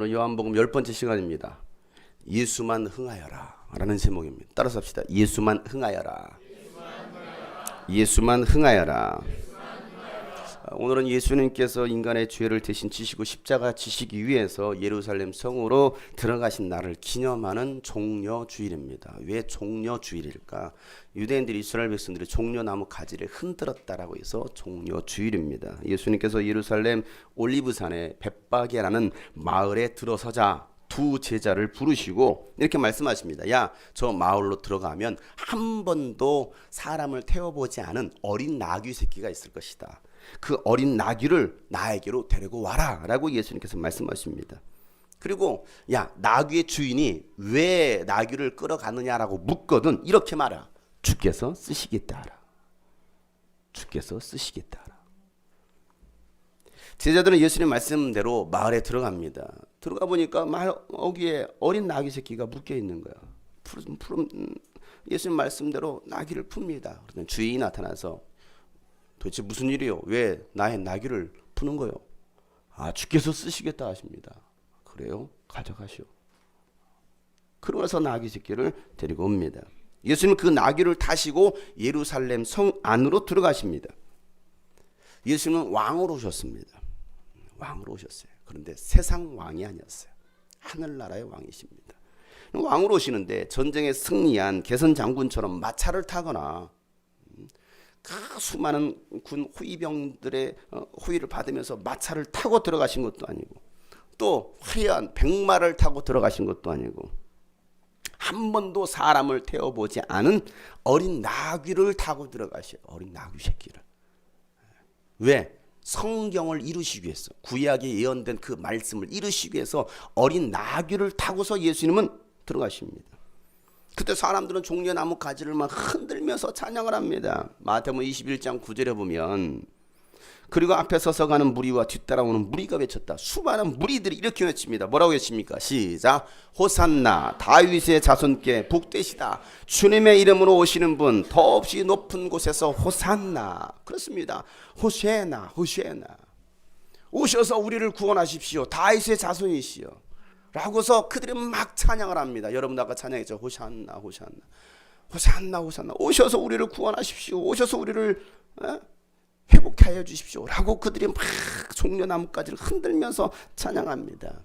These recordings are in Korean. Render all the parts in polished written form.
오늘은 요한복음 10번째 시간입니다. 예수만 흥하여라 라는 제목입니다. 따라서 합시다. 예수만 흥하여라. 예수만 흥하여라. 오늘은 예수님께서 인간의 죄를 대신 지시고 십자가 지시기 위해서 예루살렘 성으로 들어가신 날을 기념하는 종려주일입니다. 왜 종려주일일까? 유대인들이 이스라엘 백성들이 종려나무 가지를 흔들었다라고 해서 종려주일입니다. 예수님께서 예루살렘 올리브산의 벳바게라는 마을에 들어서자 두 제자를 부르시고 이렇게 말씀하십니다. 야, 저 마을로 들어가면 한 번도 사람을 태워보지 않은 어린 나귀 새끼가 있을 것이다. 그 어린 나귀를 나에게로 데리고 와라 라고 예수님께서 말씀하십니다. 그리고 야, 나귀의 주인이 왜 나귀를 끌어가느냐라고 묻거든 이렇게 말하. 주께서 쓰시겠다 하라. 주께서 쓰시겠다 하라. 제자들은 예수님 말씀대로 마을에 들어갑니다. 들어가 보니까 거기에 어린 나귀 새끼가 묶여 있는 거야. 예수님 말씀대로 나귀를 풉니다. 그러면 주인이 나타나서 도대체 무슨 일이요? 왜 나의 나귀를 푸는 거요? 아, 주께서 쓰시겠다 하십니다. 그래요? 가져가시오. 그러면서 나귀 새끼를 데리고 옵니다. 예수님은 그 나귀를 타시고 예루살렘 성 안으로 들어가십니다. 예수님은 왕으로 오셨습니다. 왕으로 오셨어요. 그런데 세상 왕이 아니었어요. 하늘나라의 왕이십니다. 왕으로 오시는데 전쟁에 승리한 개선 장군처럼 마차를 타거나 수많은 군 호위병들의 호위를 받으면서 마차를 타고 들어가신 것도 아니고 또 화려한 백마를 타고 들어가신 것도 아니고 한 번도 사람을 태워보지 않은 어린 나귀를 타고 들어가셔요. 어린 나귀 새끼를. 왜? 성경을 이루시기 위해서, 구약에 예언된 그 말씀을 이루시기 위해서 어린 나귀를 타고서 예수님은 들어가십니다. 그때 사람들은 종려나무 가지를 막 흔들면서 찬양을 합니다. 마태복음 21장 9절에 보면 그리고 앞에 서서 가는 무리와 뒤따라오는 무리가 외쳤다. 수많은 무리들이 이렇게 외칩니다. 뭐라고 외칩니까? 시작. 호산나 다윗의 자손께 복되시다. 주님의 이름으로 오시는 분 더없이 높은 곳에서 호산나. 그렇습니다. 호세나 호세나. 오셔서 우리를 구원하십시오. 다윗의 자손이시여. 라고서 그들이 막 찬양을 합니다. 여러분 아까 찬양했죠. 호산나 호산나 호산나 호산나. 오셔서 우리를 구원하십시오. 오셔서 우리를 회복하여 주십시오. 라고 그들이 막 종려나무가지를 흔들면서 찬양합니다.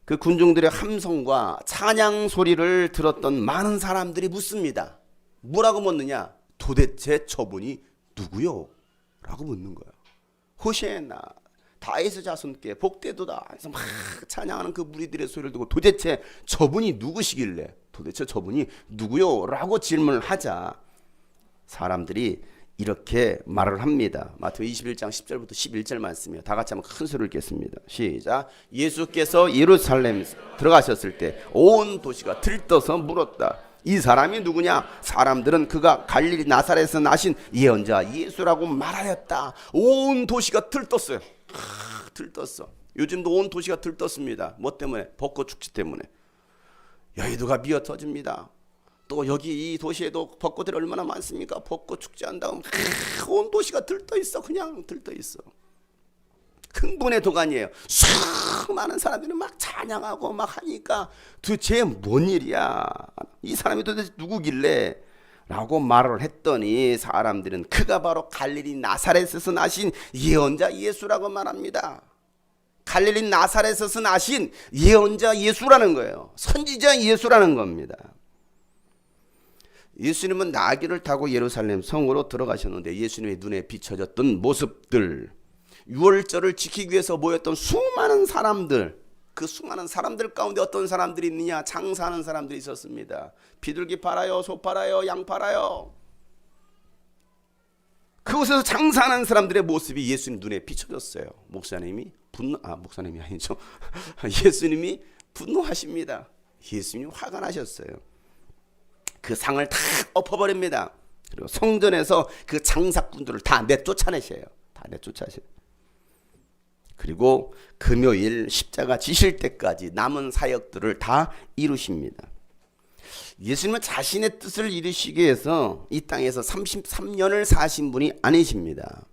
그 군중들의 함성과 찬양 소리를 들었던 많은 사람들이 묻습니다. 뭐라고 묻느냐? 도대체 저분이 누구요? 라고 묻는 거예요. 호세나 다윗의 자손께 복되도다 해서 막 찬양하는 그 무리들의 소리를 듣고 도대체 저분이 누구시길래 도대체 저분이 누구요? 라고 질문을 하자 사람들이 이렇게 말을 합니다. 마태복음 21장 10절부터 11절 말씀이에요. 다 같이 한번 큰 소리를 읽겠습니다. 시작. 예수께서 예루살렘에 들어가셨을 때 온 도시가 들떠서 물었다. 이 사람이 누구냐? 사람들은 그가 갈릴리 나사렛에서 나신 예언자 예수라고 말하였다. 온 도시가 들떴어요. 들떴어. 요즘도 온 도시가 들떴습니다. 뭐 때문에? 벚꽃 축제 때문에. 여의도가 미어 터집니다. 또 여기 이 도시에도 벚꽃들이 얼마나 많습니까? 벚꽃 축제한다고 온 도시가 들떠 있어. 그냥 들떠 있어. 흥분의 도가니예요. 수많은 사람들이 막 찬양하고 막 하니까 도대체 뭔 일이야? 이 사람이 도대체 누구길래? 라고 말을 했더니 사람들은 그가 바로 갈릴리 나사렛에서 나신 예언자 예수라고 말합니다. 갈릴리 나사렛에서 나신 예언자 예수라는 거예요. 선지자 예수라는 겁니다. 예수님은 나귀를 타고 예루살렘 성으로 들어가셨는데 예수님의 눈에 비춰졌던 모습들, 유월절을 지키기 위해서 모였던 수많은 사람들, 그 수많은 사람들 가운데 어떤 사람들이 있느냐? 장사하는 사람들이 있었습니다. 비둘기 팔아요, 소 팔아요, 양 팔아요. 그곳에서 장사하는 사람들의 모습이 예수님 눈에 비춰졌어요. 목사님이 목사님이 아니죠. 예수님이 분노하십니다. 예수님이 화가 나셨어요. 그 상을 다 엎어버립니다. 그리고 성전에서 그 장사꾼들을 다 내쫓아내셔요. 다 내쫓아내셔요. 그리고 금요일 십자가 지실 때까지 남은 사역들을 다 이루십니다. 예수님은 자신의 뜻을 이루시기 위해서 이 땅에서 33년을 사신 분이 아니십니다.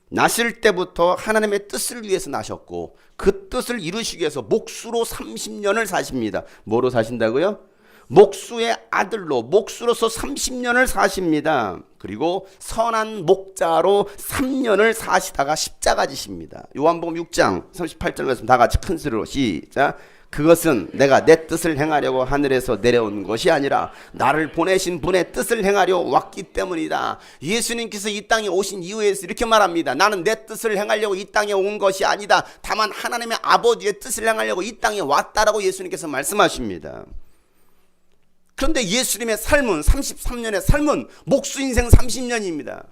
나실 때부터 하나님의 뜻을 위해서 나셨고 그 뜻을 이루시기 위해서 목수로 30년을 사십니다. 뭐로 사신다고요? 목수의 아들로 목수로서 30년을 사십니다. 그리고 선한 목자로 3년을 사시다가 십자가 지십니다. 요한복음 6장 38절 말씀 다 같이 큰 소리로 시작. 그것은 내가 내 뜻을 행하려고 하늘에서 내려온 것이 아니라 나를 보내신 분의 뜻을 행하려 왔기 때문이다. 예수님께서 이 땅에 오신 이후에서 이렇게 말합니다. 나는 내 뜻을 행하려고 이 땅에 온 것이 아니다. 다만 하나님의 아버지의 뜻을 행하려고 이 땅에 왔다라고 예수님께서 말씀하십니다. 그런데 예수님의 삶은 33년의 삶은 목수 인생 30년입니다.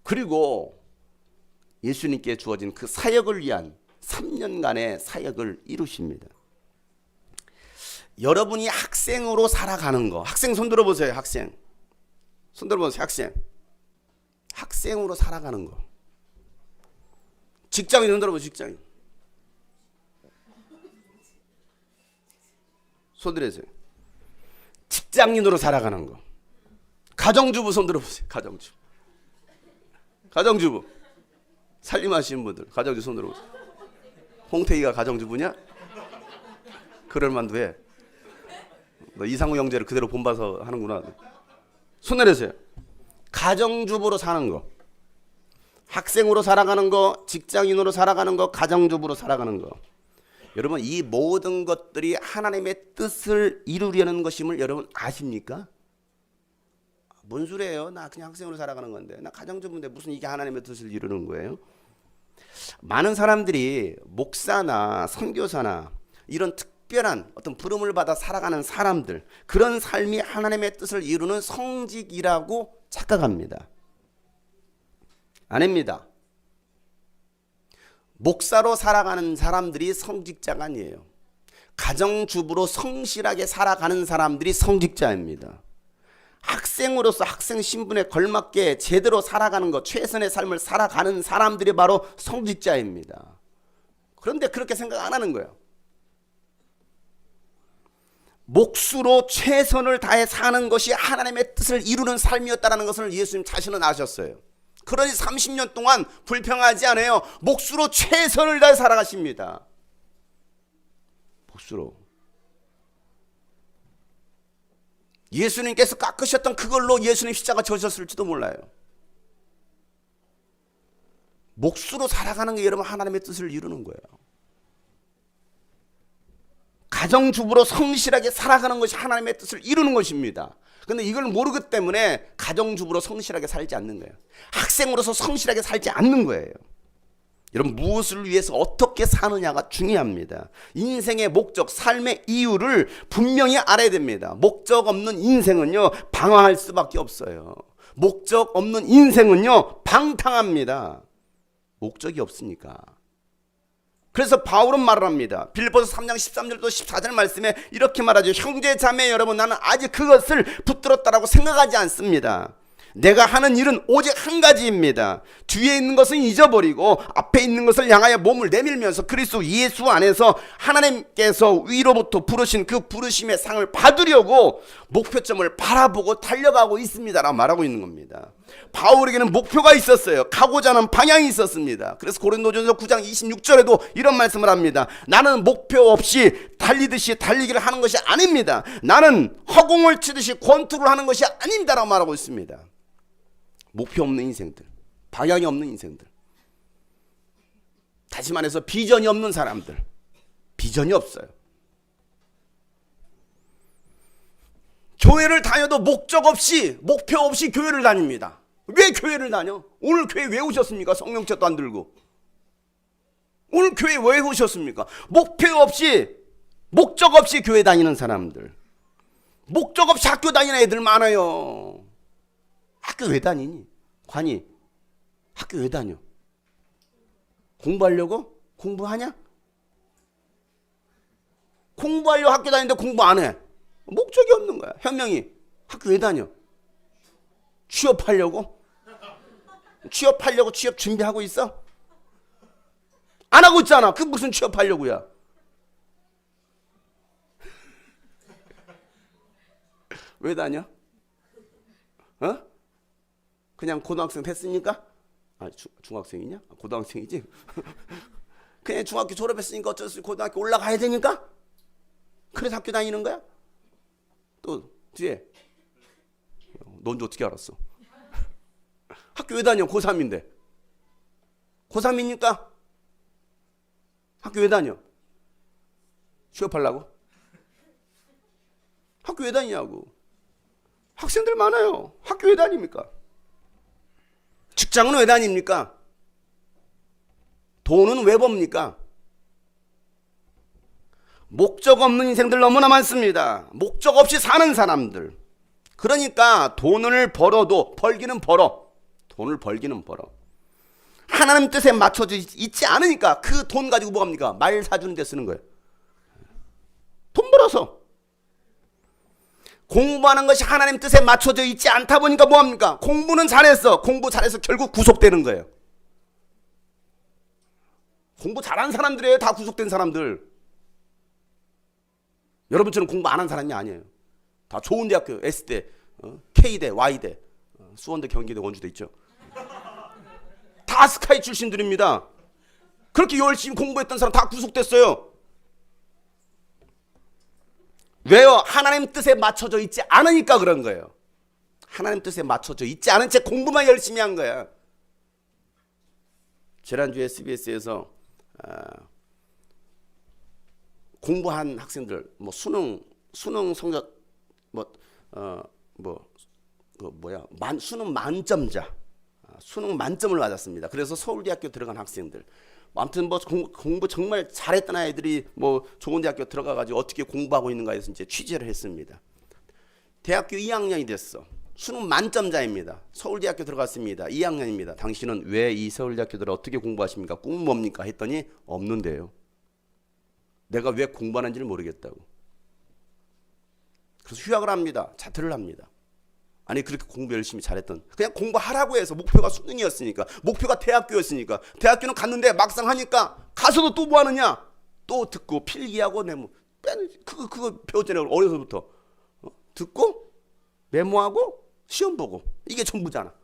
그리고 예수님께 주어진 그 사역을 위한 3년간의 사역을 이루십니다. 여러분이 학생으로 살아가는 거, 학생 손 들어보세요. 학생 손 들어보세요. 학생으로 살아가는 거. 직장인 손 들어보세요. 직장인 손 들어보세요. 직장인으로 살아가는 거. 가정주부 손 들어보세요. 가정주부 살림하시는 분들 가정주부 손 들어보세요. 홍태희가 가정주부냐? 그럴만도 해. 너 이상우 형제를 그대로 본봐서 하는구나. 손 내려주세요. 가정주부로 사는 거, 학생으로 살아가는 거, 직장인으로 살아가는 거, 가정주부로 살아가는 거. 여러분 이 모든 것들이 하나님의 뜻을 이루려는 것임을 여러분 아십니까? 뭔 소리예요? 나 그냥 학생으로 살아가는 건데, 나 가정주부인데 무슨 이게 하나님의 뜻을 이루는 거예요? 많은 사람들이 목사나 선교사나 이런 특별한 어떤 부름을 받아 살아가는 사람들, 그런 삶이 하나님의 뜻을 이루는 성직이라고 착각합니다. 아닙니다. 목사로 살아가는 사람들이 성직자가 아니에요. 가정주부로 성실하게 살아가는 사람들이 성직자입니다. 학생으로서 학생 신분에 걸맞게 제대로 살아가는 것, 최선의 삶을 살아가는 사람들이 바로 성직자입니다. 그런데 그렇게 생각 안 하는 거예요. 목수로 최선을 다해 사는 것이 하나님의 뜻을 이루는 삶이었다는 것을 예수님 자신은 아셨어요. 그러니 30년 동안 불평하지 않아요. 목수로 최선을 다해 살아가십니다. 목수로. 예수님께서 깎으셨던 그걸로 예수님 십자가 져셨을지도 몰라요. 목수로 살아가는 게 여러분 하나님의 뜻을 이루는 거예요. 가정주부로 성실하게 살아가는 것이 하나님의 뜻을 이루는 것입니다. 그런데 이걸 모르기 때문에 가정주부로 성실하게 살지 않는 거예요. 학생으로서 성실하게 살지 않는 거예요. 여러분 무엇을 위해서 어떻게 사느냐가 중요합니다. 인생의 목적, 삶의 이유를 분명히 알아야 됩니다. 목적 없는 인생은요 방황할 수밖에 없어요. 목적 없는 인생은요 방탕합니다. 목적이 없으니까. 그래서 바울은 말을 합니다. 빌립보서 3장 13절도 14절 말씀에 이렇게 말하죠. 형제 자매 여러분, 나는 아직 그것을 붙들었다라고 생각하지 않습니다. 내가 하는 일은 오직 한 가지입니다. 뒤에 있는 것은 잊어버리고 앞에 있는 것을 향하여 몸을 내밀면서 그리스도 예수 안에서 하나님께서 위로부터 부르신 그 부르심의 상을 받으려고 목표점을 바라보고 달려가고 있습니다라고 말하고 있는 겁니다. 바울에게는 목표가 있었어요. 가고자 하는 방향이 있었습니다. 그래서 고린도전서 9장 26절에도 이런 말씀을 합니다. 나는 목표 없이 달리듯이 달리기를 하는 것이 아닙니다. 나는 허공을 치듯이 권투를 하는 것이 아닙니다라고 말하고 있습니다. 목표 없는 인생들, 방향이 없는 인생들, 다시 말해서 비전이 없는 사람들, 비전이 없어요. 교회를 다녀도 목적 없이, 목표 없이 교회를 다닙니다. 왜 교회를 다녀? 오늘 교회 왜 오셨습니까? 성령책도 안 들고. 오늘 교회 왜 오셨습니까? 목표 없이, 목적 없이 교회 다니는 사람들, 목적 없이 학교 다니는 애들 많아요. 학교 왜 다니니? 관이 학교 왜 다녀? 공부하려고? 공부하냐? 공부하려고 학교 다니는데 공부 안 해. 목적이 없는 거야. 현명이 학교 왜 다녀? 취업하려고? 취업하려고 취업 준비하고 있어? 안 하고 있잖아. 그 무슨 취업하려고야? 왜 다녀? 어? 그냥 고등학생 됐으니까? 아, 중학생이냐? 고등학생이지? 그냥 중학교 졸업했으니까 어쩔 수 없이 고등학교 올라가야 되니까? 그래서 학교 다니는 거야? 또 뒤에 넌지 어떻게 알았어? 학교 왜 다녀? 고3인데. 고3이니까 학교 왜 다녀? 취업하려고? 학교 왜 다니냐고. 학생들 많아요. 학교 왜 다닙니까? 직장은 왜 다닙니까? 돈은 왜 법니까? 목적 없는 인생들 너무나 많습니다. 목적 없이 사는 사람들. 그러니까 돈을 벌어도 벌기는 벌어. 돈을 벌기는 벌어. 하나님 뜻에 맞춰져 있지 않으니까 그 돈 가지고 뭐 합니까? 말 사주는 데 쓰는 거예요. 돈 벌어서. 공부하는 것이 하나님 뜻에 맞춰져 있지 않다 보니까 뭐 합니까? 공부는 잘했어. 공부 잘해서 결국 구속되는 거예요. 공부 잘한 사람들이에요. 다 구속된 사람들. 여러분처럼 공부 안 한 사람이 아니에요. 다 좋은 대학교, S대, K대, Y대, 수원대, 경기대, 원주대 있죠. 다 스카이 출신들입니다. 그렇게 열심히 공부했던 사람 다 구속됐어요. 왜요? 하나님 뜻에 맞춰져 있지 않으니까 그런 거예요. 하나님 뜻에 맞춰져 있지 않은 채 공부만 열심히 한 거야. 지난주에 SBS에서 공부한 학생들 뭐 수능 성적 수능 만점자, 수능 만점을 맞았습니다. 그래서 서울대학교 들어간 학생들, 아무튼 뭐 공부 정말 잘했던 아이들이 뭐 좋은 대학교 들어가가지고 어떻게 공부하고 있는가 해서 이제 취재를 했습니다. 대학교 2학년이 됐어. 수능 만점자입니다. 서울대학교 들어갔습니다. 2학년입니다. 당신은 왜 이 서울대학교들을 어떻게 공부하십니까? 꿈은 뭡니까? 했더니 없는데요. 내가 왜 공부하는지를 모르겠다고. 그래서 휴학을 합니다. 자퇴를 합니다. 아니 그렇게 공부 열심히 잘했던, 그냥 공부하라고 해서 목표가 수능이었으니까, 목표가 대학교였으니까, 대학교는 갔는데 막상 하니까 가서도 또 뭐 하느냐? 또 듣고 필기하고 메모. 그거 배웠잖아요. 어려서부터. 듣고 메모하고 시험 보고. 이게 전부잖아.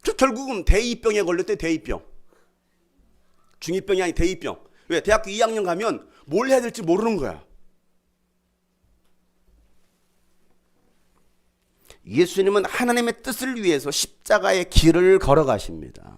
그 결국은 대이병에 걸렸대. 대이병. 중2병이 아니 대이병. 왜? 대학교 2학년 가면 뭘 해야 될지 모르는 거야. 예수님은 하나님의 뜻을 위해서 십자가의 길을 걸어가십니다.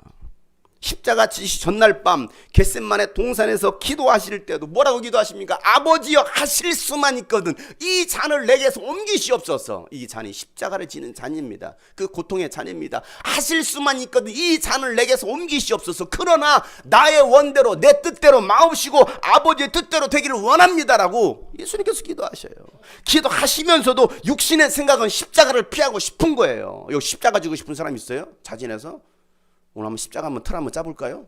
십자가 지시 전날 밤 겟셋마네 동산에서 기도하실 때도 뭐라고 기도하십니까? 아버지여, 하실 수만 있거든 이 잔을 내게서 옮기시옵소서. 이 잔이 십자가를 지는 잔입니다. 그 고통의 잔입니다. 하실 수만 있거든 이 잔을 내게서 옮기시옵소서. 그러나 나의 원대로, 내 뜻대로 마옵시고 아버지의 뜻대로 되기를 원합니다라고 예수님께서 기도하셔요. 기도하시면서도 육신의 생각은 십자가를 피하고 싶은 거예요. 여기 십자가 지고 싶은 사람 있어요? 자진해서? 오늘 한번 십자가 한번 틀 한번 짜볼까요?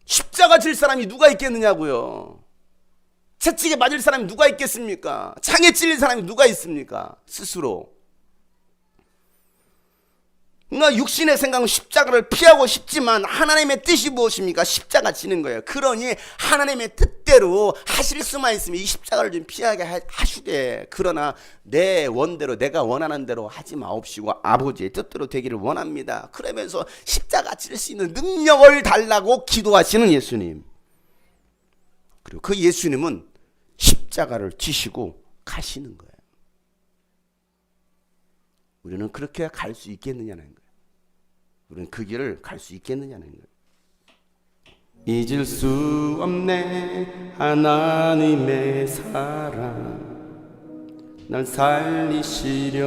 십자가 질 사람이 누가 있겠느냐고요. 채찍에 맞을 사람이 누가 있겠습니까? 창에 찔릴 사람이 누가 있습니까? 스스로. 그러니까 육신의 생각은 십자가를 피하고 싶지만 하나님의 뜻이 무엇입니까? 십자가 지는 거예요. 그러니 하나님의 뜻대로 하실 수만 있으면 이 십자가를 좀 피하게 하시되, 그러나 내 원대로, 내가 원하는 대로 하지 마옵시고 아버지의 뜻대로 되기를 원합니다. 그러면서 십자가 질 수 있는 능력을 달라고 기도하시는 예수님. 그리고 그 예수님은 십자가를 지시고 가시는 거예요. 우리는 그렇게 갈 수 있겠느냐는 거예요. 우리는 그 길을 갈 수 있겠느냐는 거예요. 잊을 수 없네 하나님의 사랑, 날 살리시려고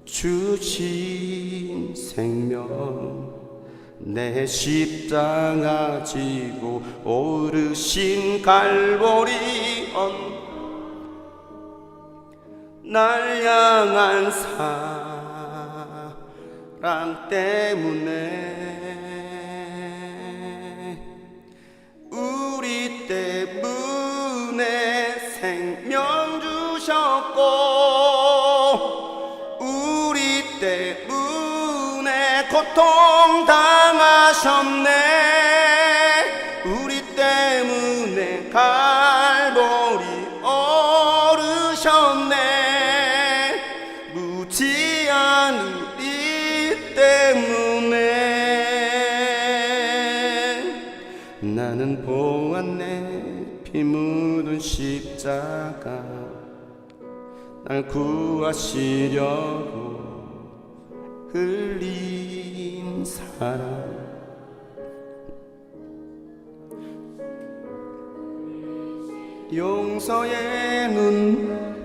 주신 생명, 내 십자가 지고 오르신 갈보리 날 향한 사랑 때문에, 우리 때문에 생명 주셨고, 우리 때문에 고통 당하셨네, 우리 때문에 갈보리 오르셨네, 나는 보았네 피 묻은 십자가 날 구하시려고 흘린 사랑 용서의 눈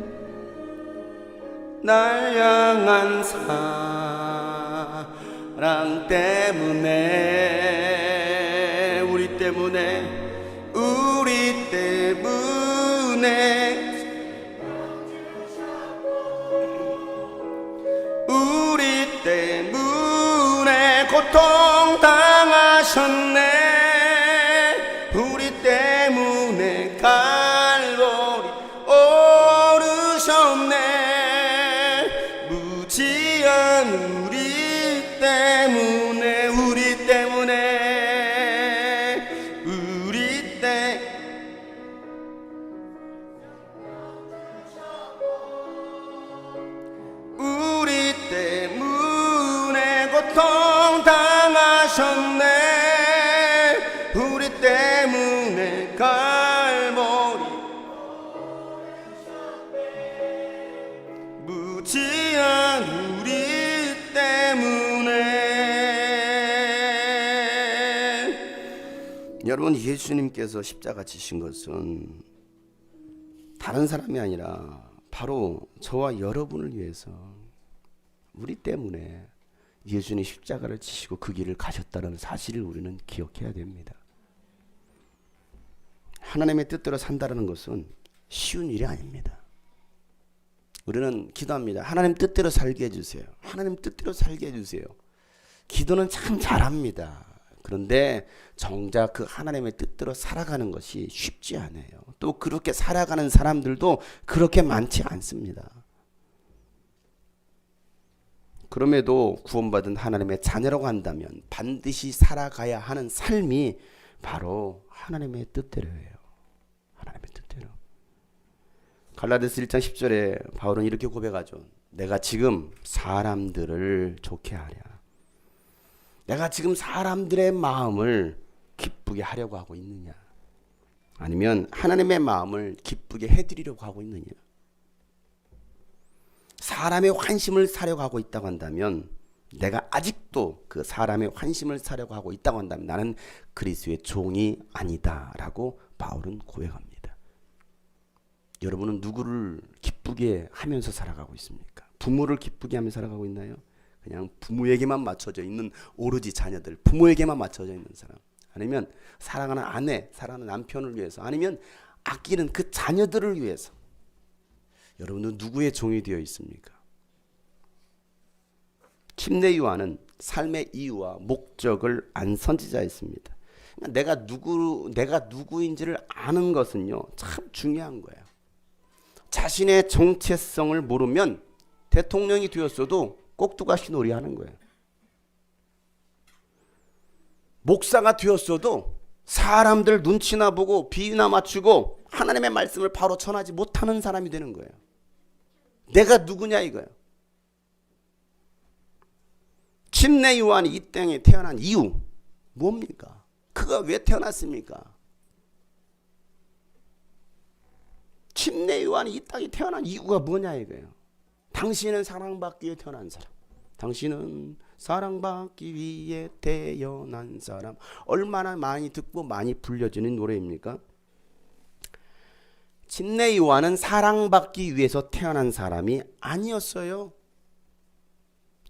날 향한 사랑 때문에 우리 때문에 우리 때문에 고통 당하셨네 우리 때문에 갈보리 오르셨네 무지한 우리 때문에 우리 때문에 고통 당하셨네 우리 때문에 갈보리 무지한 우리 때문에 여러분 예수님께서 십자가 지신 것은 다른 사람이 아니라 바로 저와 여러분을 위해서 우리 때문에 예수님 십자가를 지시고 그 길을 가셨다는 사실을 우리는 기억해야 됩니다. 하나님의 뜻대로 산다는 것은 쉬운 일이 아닙니다. 우리는 기도합니다. 하나님 뜻대로 살게 해주세요. 하나님 뜻대로 살게 해주세요. 기도는 참 잘합니다. 그런데 정작 그 하나님의 뜻대로 살아가는 것이 쉽지 않아요. 또 그렇게 살아가는 사람들도 그렇게 많지 않습니다. 그럼에도 구원받은 하나님의 자녀라고 한다면 반드시 살아가야 하는 삶이 바로 하나님의 뜻대로예요. 하나님의 뜻대로. 갈라디아서 1장 10절에 바울은 이렇게 고백하죠. 내가 지금 사람들을 좋게 하랴. 내가 지금 사람들의 마음을 기쁘게 하려고 하고 있느냐? 아니면 하나님의 마음을 기쁘게 해드리려고 하고 있느냐? 사람의 환심을 사려고 하고 있다고 한다면 내가 아직도 그 사람의 환심을 사려고 하고 있다고 한다면 나는 그리스도의 종이 아니다라고 바울은 고백합니다. 여러분은 누구를 기쁘게 하면서 살아가고 있습니까? 부모를 기쁘게 하면서 살아가고 있나요? 그냥 부모에게만 맞춰져 있는 오로지 자녀들, 부모에게만 맞춰져 있는 사람, 아니면 사랑하는 아내, 사랑하는 남편을 위해서, 아니면 아끼는 그 자녀들을 위해서 여러분은 누구의 종이 되어 있습니까? 침례 요한은 삶의 이유와 목적을 안 선지자였습니다. 내가 누구인지를 아는 것은요 참 중요한 거예요. 자신의 정체성을 모르면 대통령이 되었어도 꼭두가시 놀이 하는 거예요. 목사가 되었어도 사람들 눈치나 보고 비유나 맞추고 하나님의 말씀을 바로 전하지 못하는 사람이 되는 거예요. 내가 누구냐 이거예요. 침례 요한이 이 땅에 태어난 이유 뭡니까? 그가 왜 태어났습니까? 침례 요한이 이 땅에 태어난 이유가 뭐냐 이거예요. 당신은 사랑받기 위해 태어난 사람. 당신은 사랑받기 위해 태어난 사람. 얼마나 많이 듣고 많이 불려지는 노래입니까? 침례 요한은 사랑받기 위해서 태어난 사람이 아니었어요.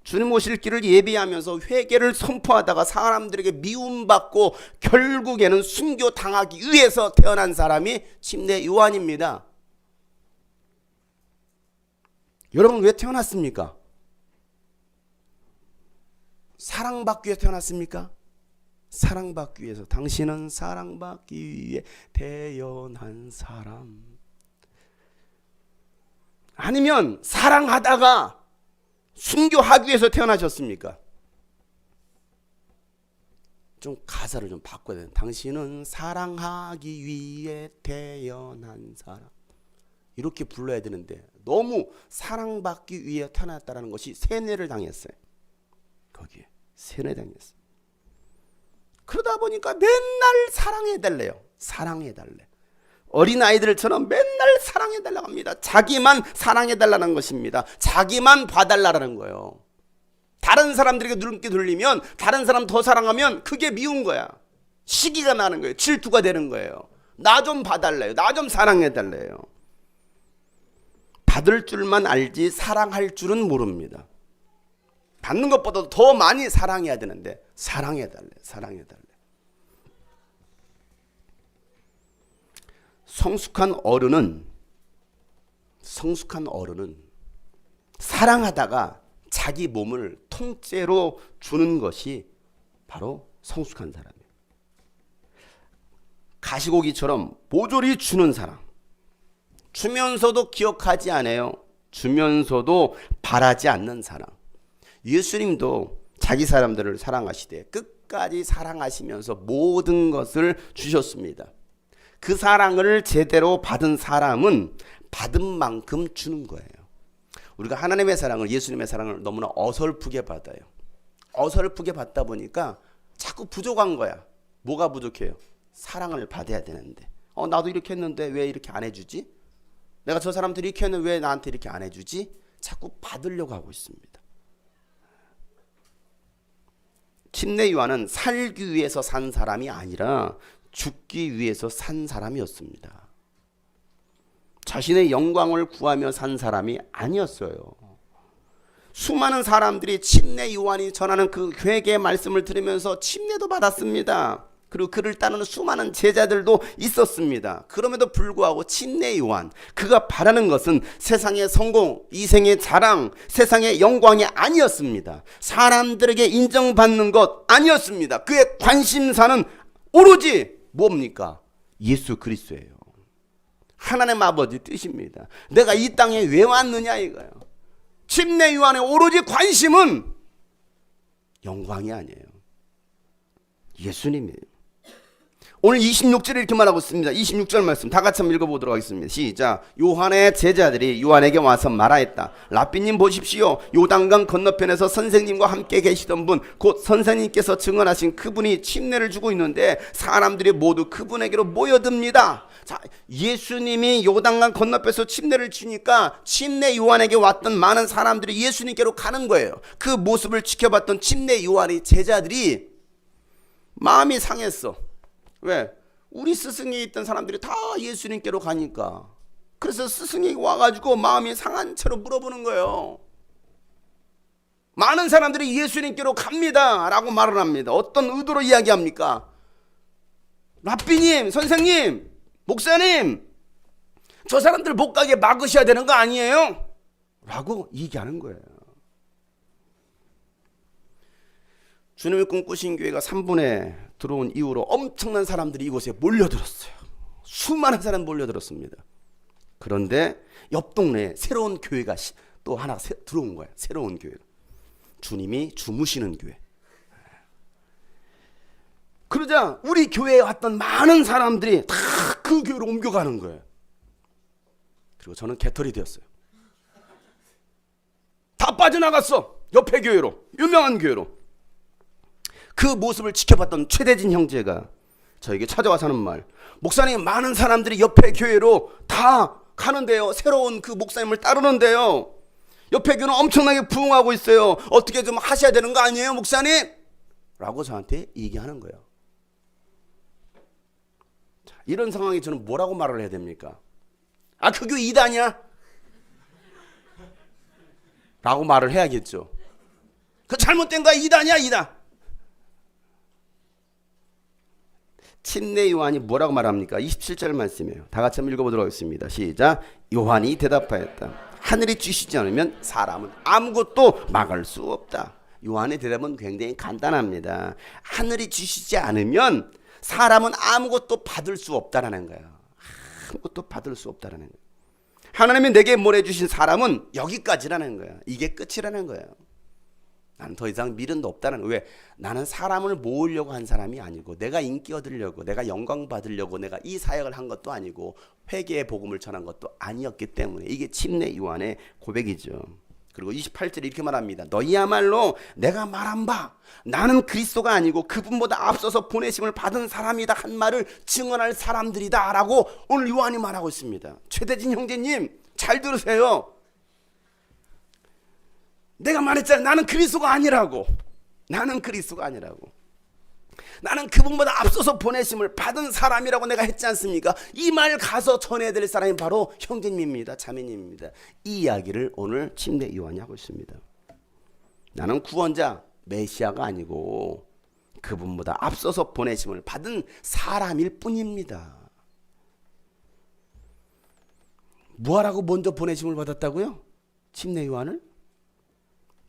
주님 오실 길을 예비하면서 회개를 선포하다가 사람들에게 미움받고 결국에는 순교당하기 위해서 태어난 사람이 침례 요한입니다. 여러분 왜 태어났습니까? 사랑받기 위해 태어났습니까? 사랑받기 위해서. 당신은 사랑받기 위해 태어난 사람. 아니면 사랑하다가 순교하기 위해서 태어나셨습니까? 좀 가사를 좀 바꿔야 돼요. 당신은 사랑하기 위해 태어난 사람. 이렇게 불러야 되는데 너무 사랑받기 위해 태어났다는 것이 세뇌를 당했어요. 거기에 세뇌당했어요. 그러다 보니까 맨날 사랑해달래요. 사랑해달래. 어린아이들처럼 맨날 사랑해달라고 합니다. 자기만 사랑해달라는 것입니다. 자기만 봐달라는 거예요. 다른 사람들에게 눈길 돌리면, 다른 사람 더 사랑하면 그게 미운 거야. 시기가 나는 거예요. 질투가 되는 거예요. 나 좀 봐달래요. 나 좀 사랑해달래요. 받을 줄만 알지 사랑할 줄은 모릅니다. 받는 것보다 더 많이 사랑해야 되는데 사랑해달래. 성숙한 어른은 사랑하다가 자기 몸을 통째로 주는 것이 바로 성숙한 사람이에요. 가시고기처럼 모조리 주는 사람. 주면서도 기억하지 않아요. 주면서도 바라지 않는 사람. 예수님도 자기 사람들을 사랑하시되 끝까지 사랑하시면서 모든 것을 주셨습니다. 그 사랑을 제대로 받은 사람은 받은 만큼 주는 거예요. 우리가 하나님의 사랑을, 예수님의 사랑을 너무나 어설프게 받아요. 어설프게 받다 보니까 자꾸 부족한 거야. 뭐가 부족해요? 사랑을 받아야 되는데 나도 이렇게 했는데 왜 이렇게 안 해주지? 내가 저 사람들이 이렇게 했는데 왜 나한테 이렇게 안 해주지? 자꾸 받으려고 하고 있습니다. 침례 요한은 살기 위해서 산 사람이 아니라 죽기 위해서 산 사람이었습니다. 자신의 영광을 구하며 산 사람이 아니었어요. 수많은 사람들이 침례 요한이 전하는 그 회개의 말씀을 들으면서 침례도 받았습니다. 그리고 그를 따르는 수많은 제자들도 있었습니다. 그럼에도 불구하고 침례 요한, 그가 바라는 것은 세상의 성공, 이생의 자랑, 세상의 영광이 아니었습니다. 사람들에게 인정받는 것 아니었습니다. 그의 관심사는 오로지 뭡니까? 예수 그리스도예요. 하나님 아버지 뜻입니다. 내가 이 땅에 왜 왔느냐 이거예요. 침례 요한의 오로지 관심은 영광이 아니에요. 예수님이에요. 오늘 26절에 이렇게 말하고 있습니다. 26절 말씀 다 같이 한번 읽어보도록 하겠습니다. 시작. 요한의 제자들이 요한에게 와서 말하였다. 랍비님 보십시오. 요단강 건너편에서 선생님과 함께 계시던 분, 곧 선생님께서 증언하신 그분이 침례를 주고 있는데 사람들이 모두 그분에게로 모여듭니다. 자, 예수님이 요단강 건너편에서 침례를 주니까 침례 요한에게 왔던 많은 사람들이 예수님께로 가는 거예요. 그 모습을 지켜봤던 침례 요한의 제자들이 마음이 상했어. 왜? 우리 스승이 있던 사람들이 다 예수님께로 가니까. 그래서 스승이 와가지고 마음이 상한 채로 물어보는 거예요. 많은 사람들이 예수님께로 갑니다 라고 말을 합니다. 어떤 의도로 이야기합니까? 랍비님, 선생님, 목사님, 저 사람들 못 가게 막으셔야 되는 거 아니에요? 라고 얘기하는 거예요. 주님을 꿈꾸신 교회가 3분에 들어온 이후로 엄청난 사람들이 이곳에 몰려들었어요. 수많은 사람 몰려들었습니다. 그런데 옆 동네에 새로운 교회가 또 하나 들어온 거예요. 새로운 교회가. 주님이 주무시는 교회. 그러자 우리 교회에 왔던 많은 사람들이 다 그 교회로 옮겨가는 거예요. 그리고 저는 개털이 되었어요. 다 빠져나갔어. 옆에 교회로, 유명한 교회로. 그 모습을 지켜봤던 최대진 형제가 저에게 찾아와서 하는 말, 목사님, 많은 사람들이 옆에 교회로 다 가는데요, 새로운 그 목사님을 따르는데요, 옆에 교회는 엄청나게 부흥하고 있어요. 어떻게 좀 하셔야 되는 거 아니에요, 목사님? 라고 저한테 얘기하는 거예요. 자, 이런 상황에 저는 뭐라고 말을 해야 됩니까? 아, 그 교회 이단이야? 라고 말을 해야겠죠. 그 잘못된 거야, 이단이야, 이단. 침례 요한이 뭐라고 말합니까? 27절 말씀이에요. 다 같이 한번 읽어보도록 하겠습니다. 시작. 요한이 대답하였다. 하늘이 주시지 않으면 사람은 아무것도 막을 수 없다. 요한의 대답은 굉장히 간단합니다. 하늘이 주시지 않으면 사람은 아무것도 받을 수 없다라는 거예요. 아무것도 받을 수 없다라는 거예요. 하나님이 내게 보내주신 사람은 여기까지라는 거예요. 이게 끝이라는 거예요. 나는 더 이상 미련도 없다는 거예요. 왜? 나는 사람을 모으려고 한 사람이 아니고, 내가 인기 얻으려고, 내가 영광 받으려고 내가 이 사역을 한 것도 아니고, 회개의 복음을 전한 것도 아니었기 때문에 이게 침례 요한의 고백이죠. 그리고 28절에 이렇게 말합니다. 너희야말로 내가 말한 바 나는 그리스도가 아니고 그분보다 앞서서 보내심을 받은 사람이다 한 말을 증언할 사람들이다 라고 오늘 요한이 말하고 있습니다. 최대진 형제님 잘 들으세요. 내가 말했잖아요. 나는 그리스도가 아니라고. 나는 그리스도가 아니라고. 나는 그분보다 앞서서 보내심을 받은 사람이라고 내가 했지 않습니까? 이 말 가서 전해야 될 사람이 바로 형제님입니다. 자매님입니다. 이 이야기를 오늘 침례 요한이 하고 있습니다. 나는 구원자 메시아가 아니고 그분보다 앞서서 보내심을 받은 사람일 뿐입니다. 뭐하라고 먼저 보내심을 받았다고요? 침례 요한을?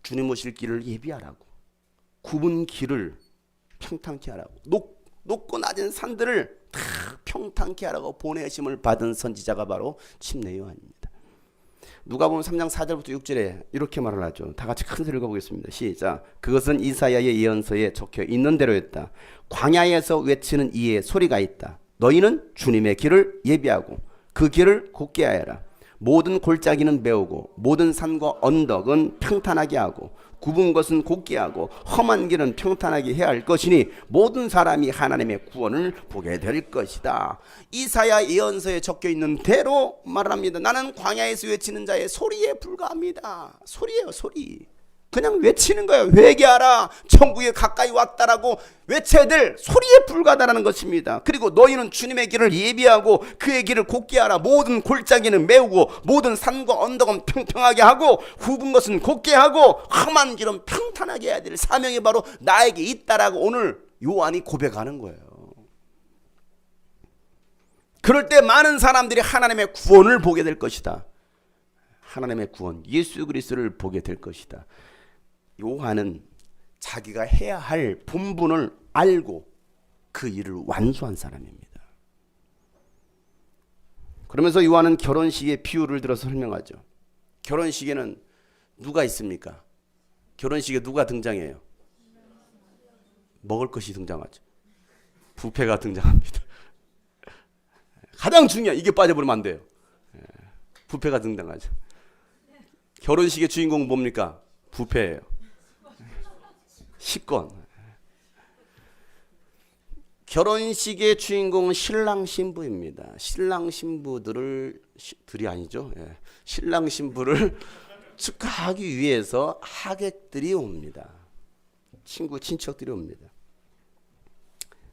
주님 오실 길을 예비하라고. 굽은 길을 평탄케 하라고. 높고 낮은 산들을 다 평탄케 하라고 보내심을 받은 선지자가 바로 침례 요한입니다. 누가복음 3장 4절부터 6절에 이렇게 말을 하죠. 다 같이 큰 소리로 읽어보겠습니다. 시작. 그것은 이사야의 예언서에 적혀 있는 대로였다. 광야에서 외치는 이의 소리가 있다. 너희는 주님의 길을 예비하고 그 길을 곧게 하여라. 모든 골짜기는 메우고 모든 산과 언덕은 평탄하게 하고 굽은 것은 곧게 하고 험한 길은 평탄하게 해야 할 것이니 모든 사람이 하나님의 구원을 보게 될 것이다. 이사야 예언서에 적혀 있는 대로 말합니다. 나는 광야에서 외치는 자의 소리에 불과합니다. 소리예요, 소리. 그냥 외치는 거예요. 회개하라, 천국에 가까이 왔다라고 외쳐야 될 소리에 불과하다는 것입니다. 그리고 너희는 주님의 길을 예비하고 그의 길을 곧게 하라. 모든 골짜기는 메우고 모든 산과 언덕은 평평하게 하고 굽은 것은 곧게 하고 험한 길은 평탄하게 해야 될 사명이 바로 나에게 있다라고 오늘 요한이 고백하는 거예요. 그럴 때 많은 사람들이 하나님의 구원을 보게 될 것이다. 하나님의 구원, 예수 그리스도를 보게 될 것이다. 요한은 자기가 해야 할 본분을 알고 그 일을 완수한 사람입니다. 그러면서 요한은 결혼식의 비유를 들어서 설명하죠. 결혼식에는 누가 있습니까? 결혼식에 누가 등장해요? 먹을 것이 등장하죠. 뷔페가 등장합니다. 가장 중요한 이게 빠져버리면 안 돼요. 뷔페가 등장하죠. 결혼식의 주인공은 뭡니까? 뷔페예요. 식권. 결혼식의 주인공은 신랑 신부입니다. 신랑 신부들이 아니죠. 신랑 신부를 축하하기 위해서 하객들이 옵니다. 친구 친척들이 옵니다.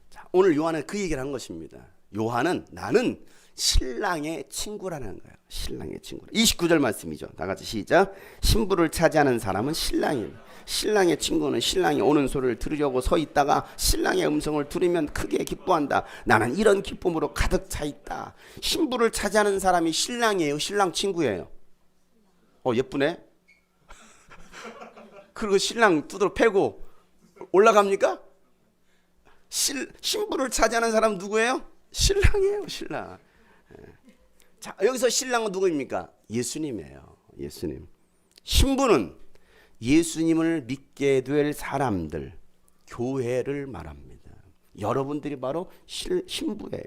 자, 오늘 요한은 그 얘기를 한 것입니다. 요한은 나는 신랑의 친구라는 거예요. 신랑의 친구. 29절 말씀이죠. 다 같이 시작. 신부를 차지하는 사람은 신랑이에요. 신랑의 친구는 신랑이 오는 소리를 들으려고 서 있다가 신랑의 음성을 들으면 크게 기뻐한다. 나는 이런 기쁨으로 가득 차 있다. 신부를 차지하는 사람이 신랑이에요. 신랑 친구예요. 예쁘네. 그리고 신랑 두드러 패고 올라갑니까? 신부를 차지하는 사람 누구예요? 신랑이에요. 신랑. 자, 여기서 신랑은 누구입니까? 예수님이에요. 예수님. 신부는 예수님을 믿게 될 사람들, 교회를 말합니다. 여러분들이 바로 신부예요.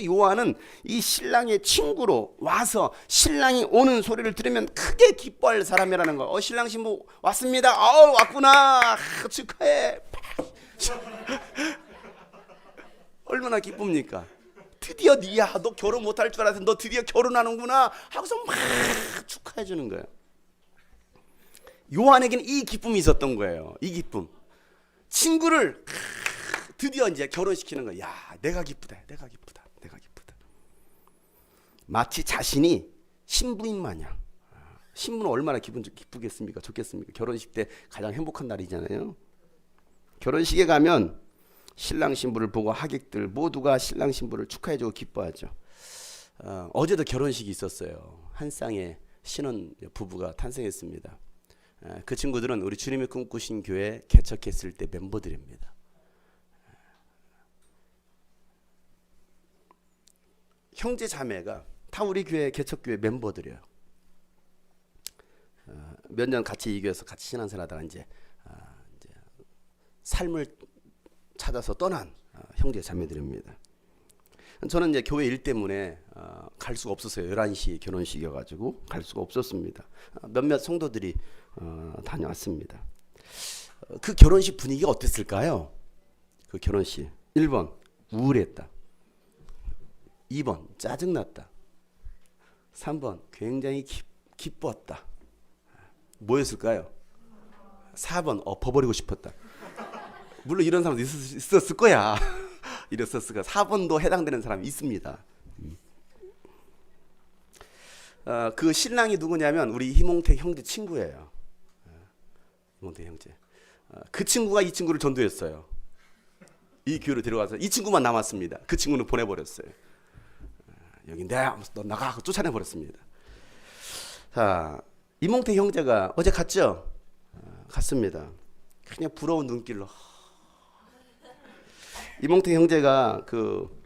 요한은 이 신랑의 친구로 와서 신랑이 오는 소리를 들으면 크게 기뻐할 사람이라는 거. 신랑 신부 왔습니다. 왔구나. 축하해. 얼마나 기쁩니까? 드디어 니야. 너 결혼 못할 줄 알았는데 너 드디어 결혼하는구나 하고서 막 축하해 주는 거예요. 요한에게는 이 기쁨이 있었던 거예요. 이 기쁨. 친구를 드디어 이제 결혼시키는 거예요. 야, 내가 기쁘다. 내가 기쁘다. 내가 기쁘다. 마치 자신이 신부인 마냥. 신부는 얼마나 기쁘겠습니까? 좋겠습니까? 결혼식 때 가장 행복한 날이잖아요. 결혼식에 가면 신랑 신부를 보고 하객들 모두가 신랑 신부를 축하해주고 기뻐하죠. 어제도 결혼식이 있었어요. 한 쌍의 신혼 부부가 탄생했습니다. 그 친구들은 우리 주님이 꿈꾸신 교회 개척했을 때 멤버들입니다. 형제 자매가 다 우리 교회 개척교회 멤버들이에요. 몇 년 같이 이 교회에서 같이 신앙생활하다가 이제 삶을 찾아서 떠난 형제 자매들입니다. 저는 이제 교회 일 때문에 갈 수가 없었어요. 11시 결혼식이어가지고 갈 수가 없었습니다. 몇몇 성도들이 다녀왔습니다. 그 결혼식 분위기가 어땠을까요? 그 결혼식 1번 우울했다, 2번 짜증났다, 3번 굉장히 기뻤다. 뭐였을까요? 4번 엎어버리고 싶었다. 물론 이런 사람도 있었을 거야. 이랬었을 거야. 4번도 해당되는 사람이 있습니다. 그 신랑이 누구냐면 우리 희몽택 형제 친구예요. 희몽택 형제. 그 친구가 이 친구를 전도했어요. 이 교회로 데려가서 이 친구만 남았습니다. 그 친구는 보내버렸어요. 여기 너 나가 하고 쫓아내버렸습니다. 자, 이몽택 형제가 어제 갔죠? 갔습니다. 그냥 부러운 눈길로. 이몽택 형제가 그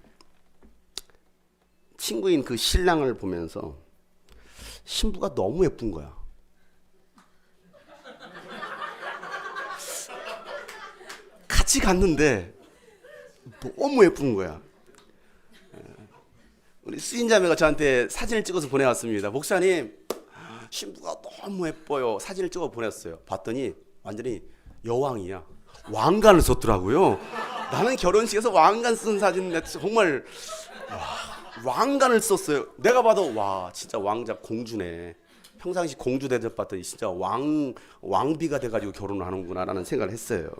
친구인 그 신랑을 보면서 신부가 너무 예쁜 거야. 같이 갔는데 너무 예쁜 거야. 우리 수인자매가 저한테 사진을 찍어서 보내왔습니다. 목사님, 신부가 너무 예뻐요. 사진을 찍어 보냈어요. 봤더니 완전히 여왕이야. 왕관을 썼더라고요. 나는 결혼식에서 왕관 쓴 사진 정말 왕관을 썼어요. 내가 봐도 와 진짜 왕자 공주네. 평상시 공주 대접 받더니 진짜 왕비가 돼가지고 결혼을 하는구나라는 생각을 했어요.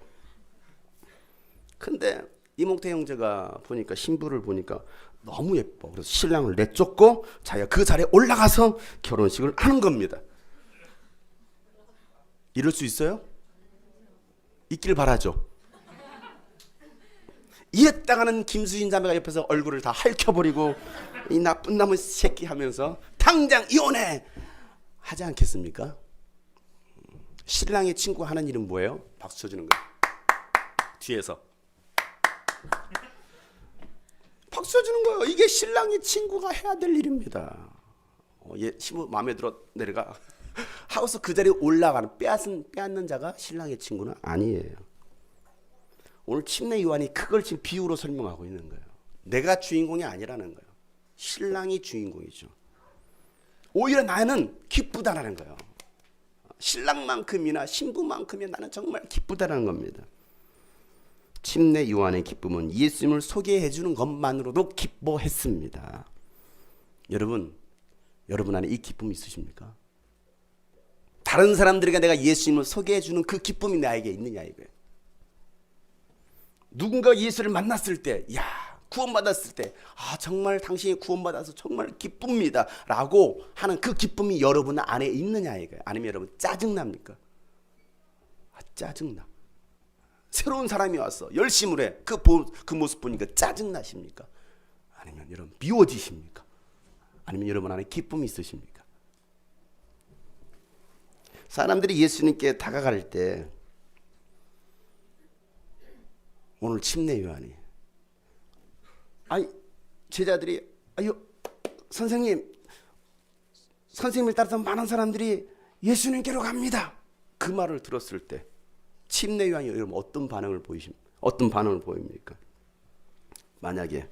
근데 이몽태 형제가 보니까 신부를 보니까 너무 예뻐. 그래서 신랑을 내쫓고 자기가 그 자리에 올라가서 결혼식을 하는 겁니다. 이럴 수 있어요? 있길 바라죠. 이랬다가는 김수진 자매가 옆에서 얼굴을 다 핥혀버리고 이 나쁜 놈의 새끼 하면서 당장 이혼해 하지 않겠습니까? 신랑의 친구 하는 일은 뭐예요? 박수 쳐주는 거예요. 뒤에서 박수 쳐주는 거예요. 이게 신랑의 친구가 해야 될 일입니다. 얘 신부 마음에 들어 내려가 하고서 그 자리에 올라가는 빼앗는 자가 신랑의 친구는 아니에요. 오늘 침례 요한이 그걸 지금 비유로 설명하고 있는 거예요. 내가 주인공이 아니라는 거예요. 신랑이 주인공이죠. 오히려 나는 기쁘다라는 거예요. 신랑만큼이나 신부만큼이나 나는 정말 기쁘다라는 겁니다. 침례 요한의 기쁨은 예수님을 소개해 주는 것만으로도 기뻐했습니다. 여러분 안에 이 기쁨이 있으십니까? 다른 사람들에게 내가 예수님을 소개해 주는 그 기쁨이 나에게 있느냐 이거예요. 누군가 예수를 만났을 때, 야 구원받았을 때, 정말 당신이 구원받아서 정말 기쁩니다 라고 하는 그 기쁨이 여러분 안에 있느냐 이거예요. 아니면 여러분 짜증납니까? 짜증나. 새로운 사람이 왔어. 열심을 해. 그 모습 보니까 짜증나십니까? 아니면 여러분 미워지십니까? 아니면 여러분 안에 기쁨이 있으십니까? 사람들이 예수님께 다가갈 때 오늘 침례 요한이 제자들이 선생님을 따라서 많은 사람들이 예수님께로 갑니다. 그 말을 들었을 때 침례 요한이 여러분 어떤 반응을 보입니까? 만약에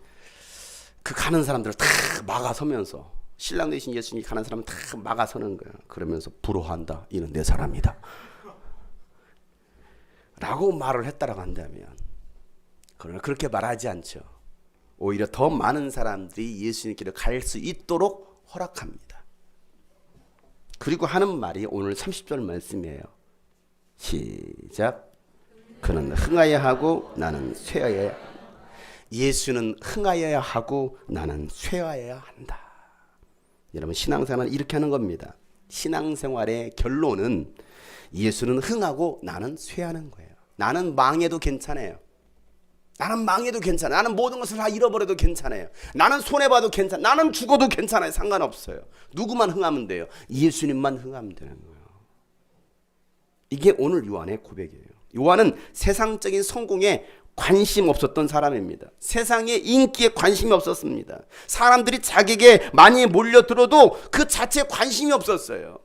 그 가는 사람들을 다 막아서면서 신랑 대신 예수님이 가는 사람을 다 막아서는 거야. 그러면서 부러워한다. 이는 내 사람이다. 라고 말을 했다라고 한다면, 그러나 그렇게 말하지 않죠. 오히려 더 많은 사람들이 예수님께로 갈 수 있도록 허락합니다. 그리고 하는 말이 오늘 30절 말씀이에요. 시작. 그는 흥하여야 하고 나는 쇠하여야 한다. 예수는 흥하여야 하고 나는 쇠하여야 한다. 여러분 신앙생활은 이렇게 하는 겁니다. 신앙생활의 결론은 예수는 흥하고 나는 쇠하는 거예요. 나는 망해도 괜찮아요. 나는 망해도 괜찮아요. 나는 모든 것을 다 잃어버려도 괜찮아요. 나는 손해봐도 괜찮아요. 나는 죽어도 괜찮아요. 상관없어요. 누구만 흥하면 돼요? 예수님만 흥하면 되는 거예요. 이게 오늘 요한의 고백이에요. 요한은 세상적인 성공에 관심 없었던 사람입니다. 세상의 인기에 관심이 없었습니다. 사람들이 자기에게 많이 몰려들어도 그 자체에 관심이 없었어요.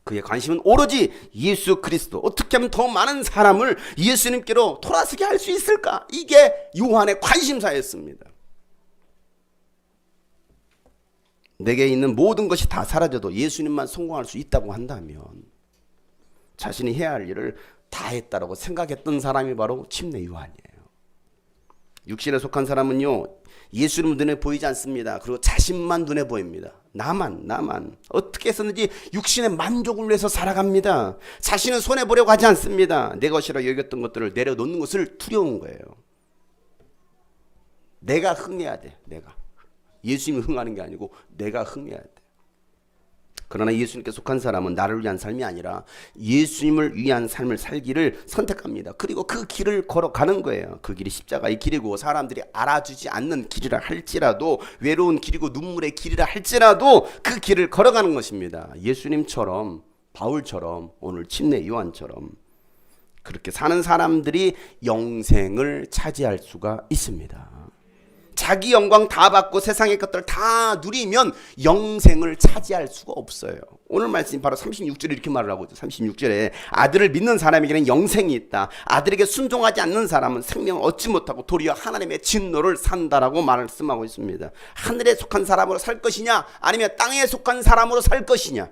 그의 관심은 오로지 예수 그리스도, 어떻게 하면 더 많은 사람을 예수님께로 돌아서게 할 수 있을까? 이게 요한의 관심사였습니다. 내게 있는 모든 것이 다 사라져도 예수님만 성공할 수 있다고 한다면 자신이 해야 할 일을 다 했다라고 생각했던 사람이 바로 침례 요한이에요. 육신에 속한 사람은요, 예수님 눈에 보이지 않습니다. 그리고 자신만 눈에 보입니다. 나만 어떻게 했었는지 육신의 만족을 위해서 살아갑니다. 자신은 손해보려고 하지 않습니다. 내 것이라 여겼던 것들을 내려놓는 것을 두려운 거예요. 내가 흥해야 돼. 내가. 예수님이 흥하는 게 아니고 내가 흥해야 돼. 그러나 예수님께 속한 사람은 나를 위한 삶이 아니라 예수님을 위한 삶을 살기를 선택합니다. 그리고 그 길을 걸어가는 거예요. 그 길이 십자가의 길이고 사람들이 알아주지 않는 길이라 할지라도, 외로운 길이고 눈물의 길이라 할지라도 그 길을 걸어가는 것입니다. 예수님처럼, 바울처럼, 오늘 침례 요한처럼 그렇게 사는 사람들이 영생을 차지할 수가 있습니다. 자기 영광 다 받고 세상의 것들 다 누리면 영생을 차지할 수가 없어요. 오늘 말씀이 바로 36절에 이렇게 말을 하고 있죠. 36절에 아들을 믿는 사람에게는 영생이 있다. 아들에게 순종하지 않는 사람은 생명을 얻지 못하고 도리어 하나님의 진노를 산다라고 말씀하고 있습니다. 하늘에 속한 사람으로 살 것이냐 아니면 땅에 속한 사람으로 살 것이냐.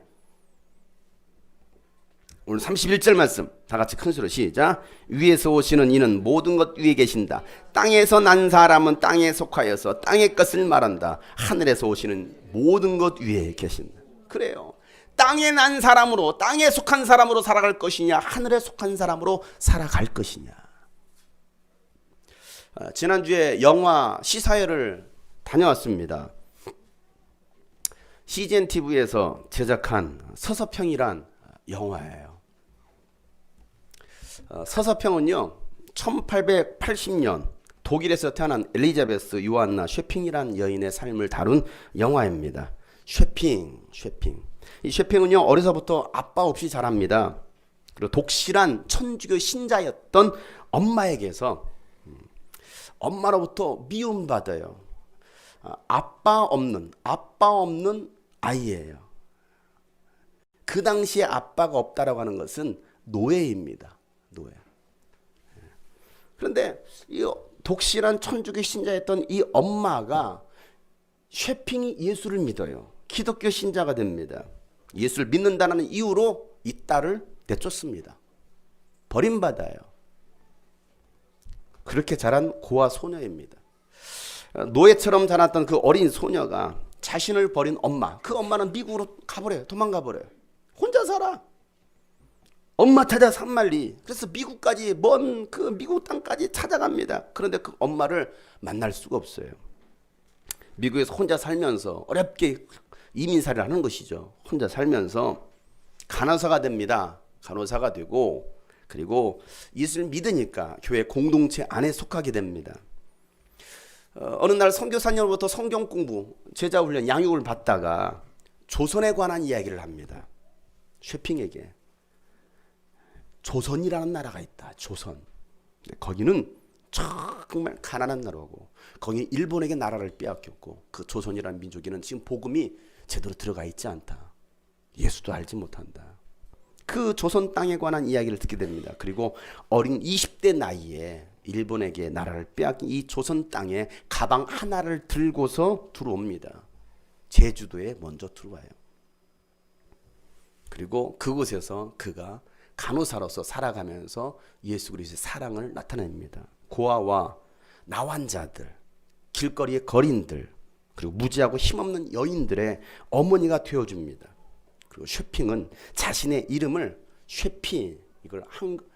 오늘 31절 말씀 다 같이 큰 소리로 시작. 위에서 오시는 이는 모든 것 위에 계신다. 땅에서 난 사람은 땅에 속하여서 땅의 것을 말한다. 하늘에서 오시는 모든 것 위에 계신다. 그래요. 땅에 난 사람으로, 땅에 속한 사람으로 살아갈 것이냐 하늘에 속한 사람으로 살아갈 것이냐. 지난주에 영화 시사회를 다녀왔습니다. CGN TV에서 제작한 서서평이란 영화예요. 서서평은요 1880년 독일에서 태어난 엘리자베스 요한나 쉐핑이라는 여인의 삶을 다룬 영화입니다. 쉐핑. 이 쉐핑은요 어려서부터 아빠 없이 자랍니다. 그리고 독실한 천주교 신자였던 엄마에게서 엄마로부터 미움받아요. 아빠 없는 아이예요. 그 당시에 아빠가 없다라고 하는 것은 노예입니다. 노예. 그런데 이 독실한 천주교 신자였던 이 엄마가 쉐핑이 예수를 믿어요. 기독교 신자가 됩니다. 예수를 믿는다는 이유로 이 딸을 내쫓습니다. 버림받아요. 그렇게 자란 고아 소녀입니다. 노예처럼 자랐던 그 어린 소녀가 자신을 버린 엄마, 그 엄마는 미국으로 가버려요. 도망가 버려요. 혼자 살아. 엄마 찾아 산만리. 그래서 미국까지 먼 그 미국 땅까지 찾아갑니다. 그런데 그 엄마를 만날 수가 없어요. 미국에서 혼자 살면서 어렵게 이민살이를 하는 것이죠. 혼자 살면서 간호사가 됩니다. 간호사가 되고 그리고 예수를 믿으니까 교회 공동체 안에 속하게 됩니다. 어느 날 선교사님으로부터 성경 공부, 제자 훈련, 양육을 받다가 조선에 관한 이야기를 합니다. 쉐핑에게. 조선이라는 나라가 있다. 조선. 거기는 정말 가난한 나라고 거기 일본에게 나라를 빼앗겼고 그 조선이라는 민족에는 지금 복음이 제대로 들어가 있지 않다. 예수도 알지 못한다. 그 조선 땅에 관한 이야기를 듣게 됩니다. 그리고 어린 20대 나이에 일본에게 나라를 빼앗긴 이 조선 땅에 가방 하나를 들고서 들어옵니다. 제주도에 먼저 들어와요. 그리고 그곳에서 그가 간호사로서 살아가면서 예수 그리스도의 사랑을 나타냅니다. 고아와 나환자들, 길거리의 거린들, 그리고 무지하고 힘없는 여인들의 어머니가 되어줍니다. 그리고 쉐핑은 자신의 이름을 쉐핑, 이걸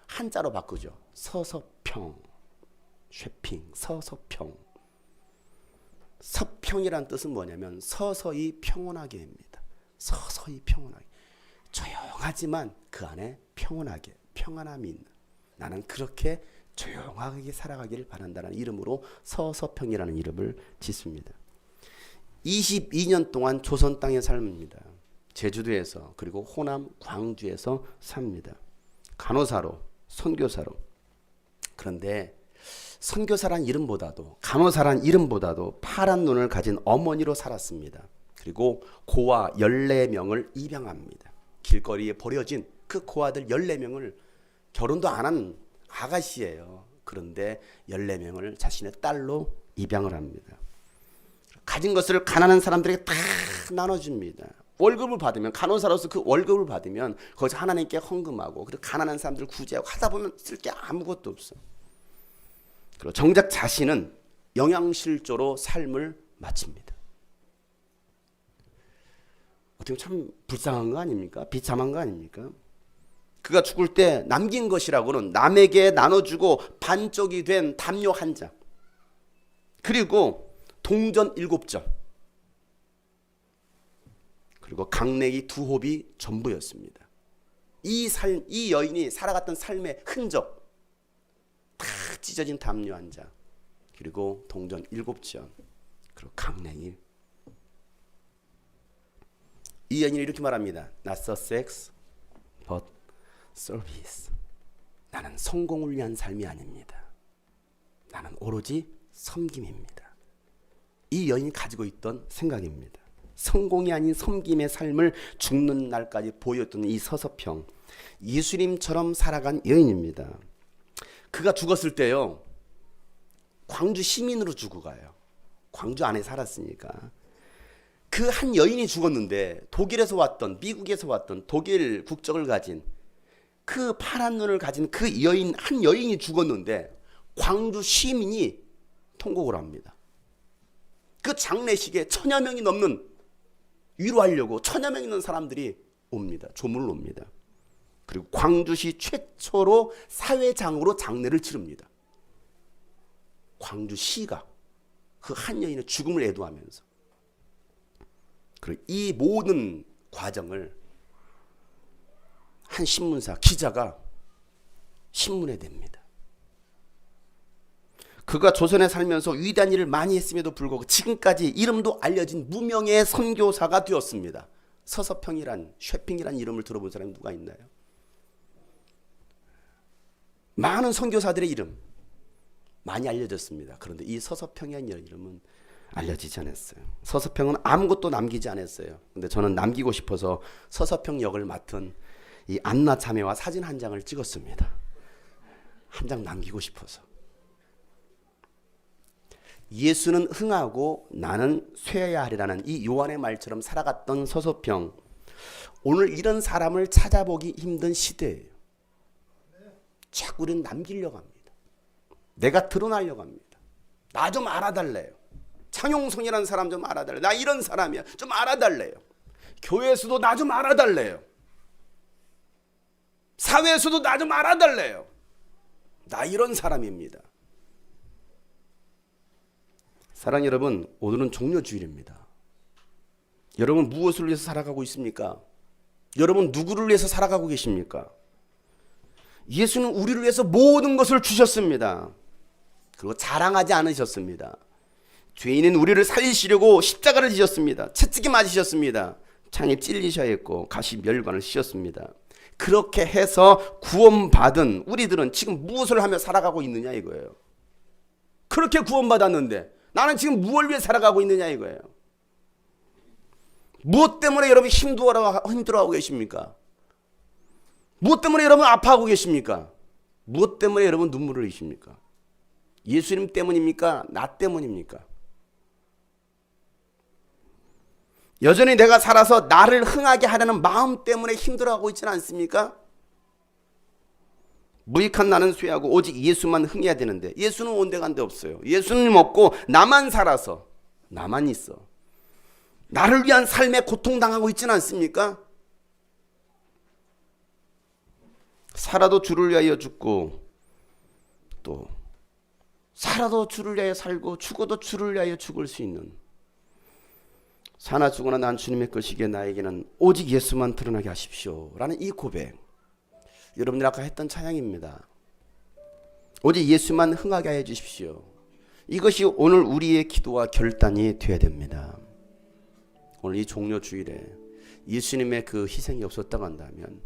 한자로 바꾸죠. 서서평. 쉐핑, 서서평. 서평이란 뜻은 뭐냐면 서서히 평온하게 입니다. 서서히 평온하게. 조용하지만 그 안에 평온하게, 평안함이 있는, 나는 그렇게 조용하게 살아가기를 바란다는 이름으로 서서평이라는 이름을 짓습니다. 22년 동안 조선 땅에 삽니다. 제주도에서 그리고 호남 광주에서 삽니다. 간호사로, 선교사로. 그런데 선교사란 이름보다도 간호사란 이름보다도 파란 눈을 가진 어머니로 살았습니다. 그리고 고아 14명을 입양합니다. 길거리에 버려진 그 고아들 14명을 결혼도 안 한 아가씨예요. 그런데 14명을 자신의 딸로 입양을 합니다. 가진 것을 가난한 사람들에게 다 나눠줍니다. 월급을 받으면, 간호사로서 그 월급을 받으면 거기서 하나님께 헌금하고, 그리고 가난한 사람들을 구제하고 하다 보면 쓸 게 아무것도 없어. 그리고 정작 자신은 영양실조로 삶을 마칩니다. 어떻게 참 불쌍한 거 아닙니까? 비참한 거 아닙니까? 그가 죽을 때 남긴 것이라고는 남에게 나눠주고 반쪽이 된 담요 한 장, 그리고 동전 7점, 그리고 강냉이 2홉이 전부였습니다. 이 여인이 살아갔던 삶의 흔적, 다 찢어진 담요 한 장, 그리고 동전 7점, 그리고 강냉이. 이 여인이 이렇게 말합니다. Not success, but service. 나는 성공을 위한 삶이 아닙니다. 나는 오로지 섬김입니다. 이 여인이 가지고 있던 생각입니다. 성공이 아닌 섬김의 삶을 죽는 날까지 보였던 이 서서평, 예수님처럼 살아간 여인입니다. 그가 죽었을 때요, 광주 시민으로 죽어가요. 광주 안에 살았으니까. 그 한 여인이 죽었는데 독일에서 왔던, 미국에서 왔던, 독일 국적을 가진 그 파란 눈을 가진 그 여인, 한 여인이 죽었는데 광주 시민이 통곡을 합니다. 그 장례식에 1000여 명이 넘는, 위로하려고 1000여 명 있는 사람들이 옵니다. 조문을 옵니다. 그리고 광주시 최초로 사회장으로 장례를 치릅니다. 광주시가 그 한 여인의 죽음을 애도하면서. 그리고 이 모든 과정을 한 신문사 기자가 신문에 냅니다. 그가 조선에 살면서 위대한 일을 많이 했음에도 불구하고 지금까지 이름도 알려진 무명의 선교사가 되었습니다. 서서평이란, 쉐핑이란 이름을 들어본 사람이 누가 있나요? 많은 선교사들의 이름 많이 알려졌습니다. 그런데 이 서서평이라는 이름은 알려지지 않았어요. 서서평은 아무것도 남기지 않았어요. 근데 저는 남기고 싶어서 서서평 역을 맡은 이 안나 자매와 사진 한 장을 찍었습니다. 한 장 남기고 싶어서. 예수는 흥하고 나는 쇠야 하리라는 이 요한의 말처럼 살아갔던 서서평, 오늘 이런 사람을 찾아보기 힘든 시대예요. 자꾸 우리는 남기려고 합니다. 내가 드러나려고 합니다. 나 좀 알아달래요. 창용성이라는 사람 좀 알아달래요. 나 이런 사람이야. 좀 알아달래요. 교회에서도 나 좀 알아달래요. 사회에서도 나 좀 알아달래요. 나 이런 사람입니다. 사랑 여러분, 오늘은 종료주일입니다. 여러분 무엇을 위해서 살아가고 있습니까? 여러분 누구를 위해서 살아가고 계십니까? 예수는 우리를 위해서 모든 것을 주셨습니다. 그리고 자랑하지 않으셨습니다. 죄인인 우리를 살리시려고 십자가를 지셨습니다. 채찍에 맞으셨습니다. 창에 찔리셔야 했고 가시 멸관을 씌셨습니다. 그렇게 해서 구원받은 우리들은 지금 무엇을 하며 살아가고 있느냐 이거예요. 그렇게 구원받았는데 나는 지금 무엇을 위해 살아가고 있느냐 이거예요. 무엇 때문에 여러분 힘들어하고 계십니까? 무엇 때문에 여러분 아파하고 계십니까? 무엇 때문에 여러분 눈물을 흘리십니까? 예수님 때문입니까? 나 때문입니까? 여전히 내가 살아서 나를 흥하게 하려는 마음 때문에 힘들어하고 있지는 않습니까? 무익한 나는 쇠하고 오직 예수만 흥해야 되는데 예수는 온데간데 없어요. 예수님 없고 나만 살아서 나만 있어. 나를 위한 삶에 고통당하고 있지는 않습니까? 살아도 주를 위하여 죽고 또 살아도 주를 위하여 살고 죽어도 주를 위하여 죽을 수 있는, 사나 죽으나 난 주님의 것이기에 나에게는 오직 예수만 드러나게 하십시오 라는 이 고백, 여러분들 아까 했던 찬양입니다. 오직 예수만 흥하게 해 주십시오. 이것이 오늘 우리의 기도와 결단이 되어야 됩니다. 오늘 이 종료주일에 예수님의 그 희생이 없었다고 한다면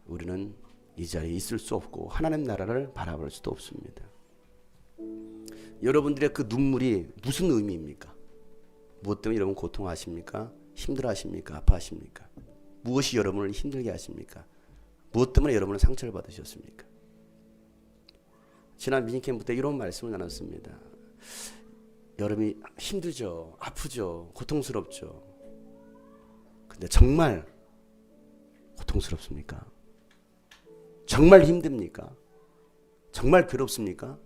우리는 이 자리에 있을 수 없고 하나님 나라를 바라볼 수도 없습니다. 여러분들의 그 눈물이 무슨 의미입니까? 무엇 때문에 여러분 고통하십니까? 힘들어하십니까? 아파하십니까? 무엇이 여러분을 힘들게 하십니까? 무엇 때문에 여러분은 상처를 받으셨습니까? 지난 미니캠프 때 이런 말씀을 나눴습니다. 여름이 힘들죠. 아프죠. 고통스럽죠. 근데 정말 고통스럽습니까? 정말 힘듭니까? 정말 괴롭습니까?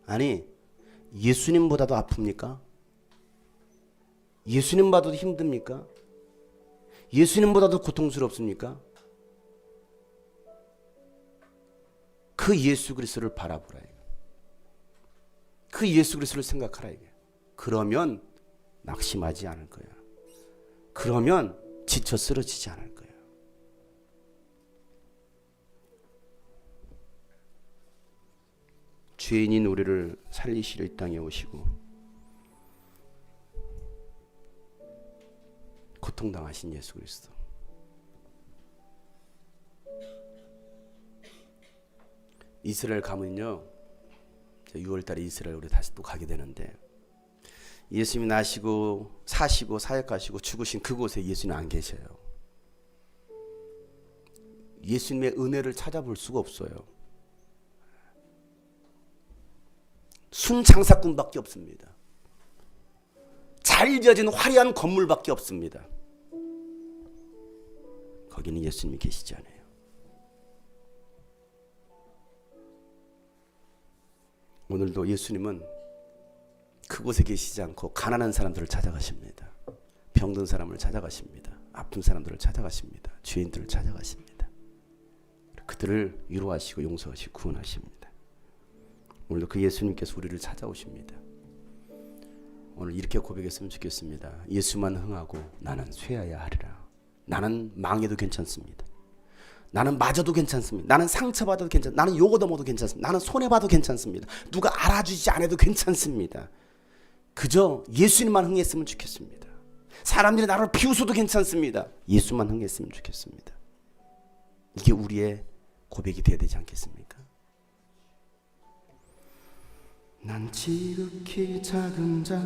아니, 예수님보다도 아픕니까? 예수님보다도 힘듭니까? 예수님보다도 고통스럽습니까? 그 예수 그리스도를 바라보라. 그 예수 그리스도를 생각하라. 그러면 낙심하지 않을 거야. 그러면 지쳐 쓰러지지 않을 거야. 죄인인 우리를 살리시려 이 땅에 오시고 고통당하신 예수 그리스도. 이스라엘 가면요, 6월달에 이스라엘 우리 다시 또 가게 되는데, 예수님이 나시고 사시고 사역하시고 죽으신 그곳에 예수님 안 계셔요. 예수님의 은혜를 찾아볼 수가 없어요. 순장사꾼밖에 없습니다. 잘 지어진 화려한 건물밖에 없습니다. 거기는 예수님이 계시지 않아요. 오늘도 예수님은 그곳에 계시지 않고 가난한 사람들을 찾아가십니다. 병든 사람을 찾아가십니다. 아픈 사람들을 찾아가십니다. 죄인들을 찾아가십니다. 그들을 위로하시고 용서하시고 구원하십니다. 오늘도 그 예수님께서 우리를 찾아오십니다. 오늘 이렇게 고백했으면 좋겠습니다. 예수만 흥하고 나는 쇠하야 하리라. 나는 망해도 괜찮습니다. 나는 맞아도 괜찮습니다. 나는 상처받아도 괜찮습니다. 나는 욕 얻어먹어도 괜찮습니다. 나는 손해봐도 괜찮습니다. 누가 알아주지 않아도 괜찮습니다. 그저 예수님만 흥했으면 좋겠습니다. 사람들이 나를 비웃어도 괜찮습니다. 예수만 흥했으면 좋겠습니다. 이게 우리의 고백이 되어야 되지 않겠습니까? 난 지극히 작은 자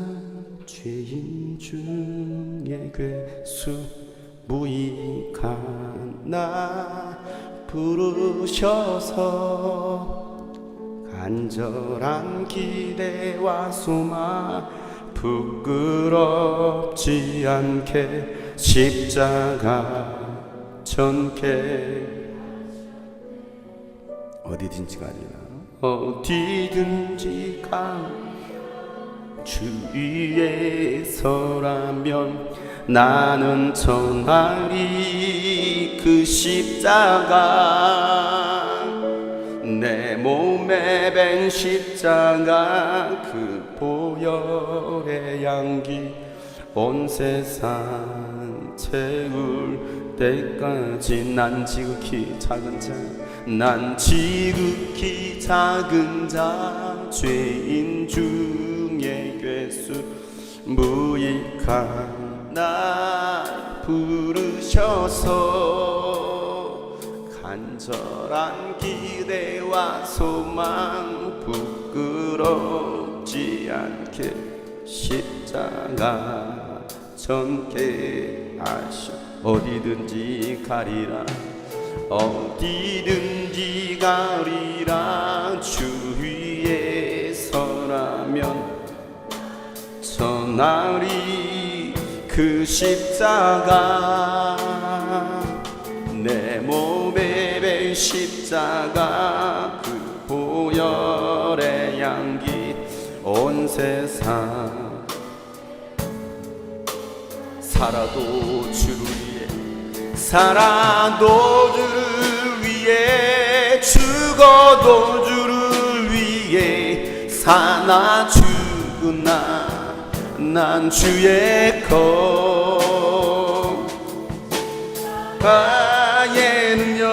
죄인 중에 괴수 무익한 나 부르셔서 간절한 기대와 소망 부끄럽지 않게 십자가 전개 어디든지 가리라 어디든지 가 주 위에 서라면 나는 전하리 그 십자가 내 몸에 밴 십자가 그 보혈의 향기 온 세상 채울 때까지 난 지극히 작은 자 난 지극히 작은 자 죄인 중에 괴수 무익한 나 부르셔서 간절한 기대와 소망 부끄럽지 않게 십자가 전개 하셔 어디든지 가리라 어디든지 가리라 주 위에 서라면 전하리 그 십자가 내 몸에 밴 십자가 그 보혈의 향기 온 세상 살아도 주를 위해 살아도 주를 위해 죽어도 주를 위해 사나 죽으나 난 주의 것 가에는요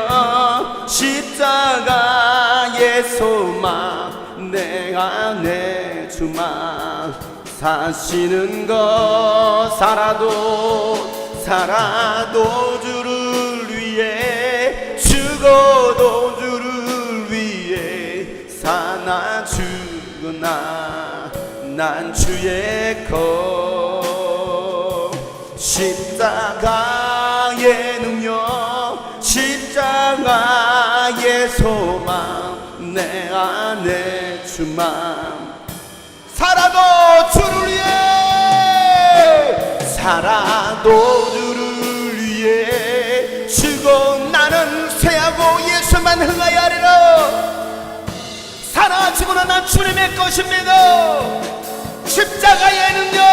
십자가의 소망 내 안에 주만 사시는 것 살아도 주를 위해 죽어도 주를 위해 사나 죽으나 난 주의 것 십자가의 능력 십자가의 소망 내 안에 주만 살아도 주 살아도 주를 위해 죽어 나는 쇠하고 예수만 흥하여 하리라. 살아 죽으나 난 주님의 것입니다. 십자가에는요,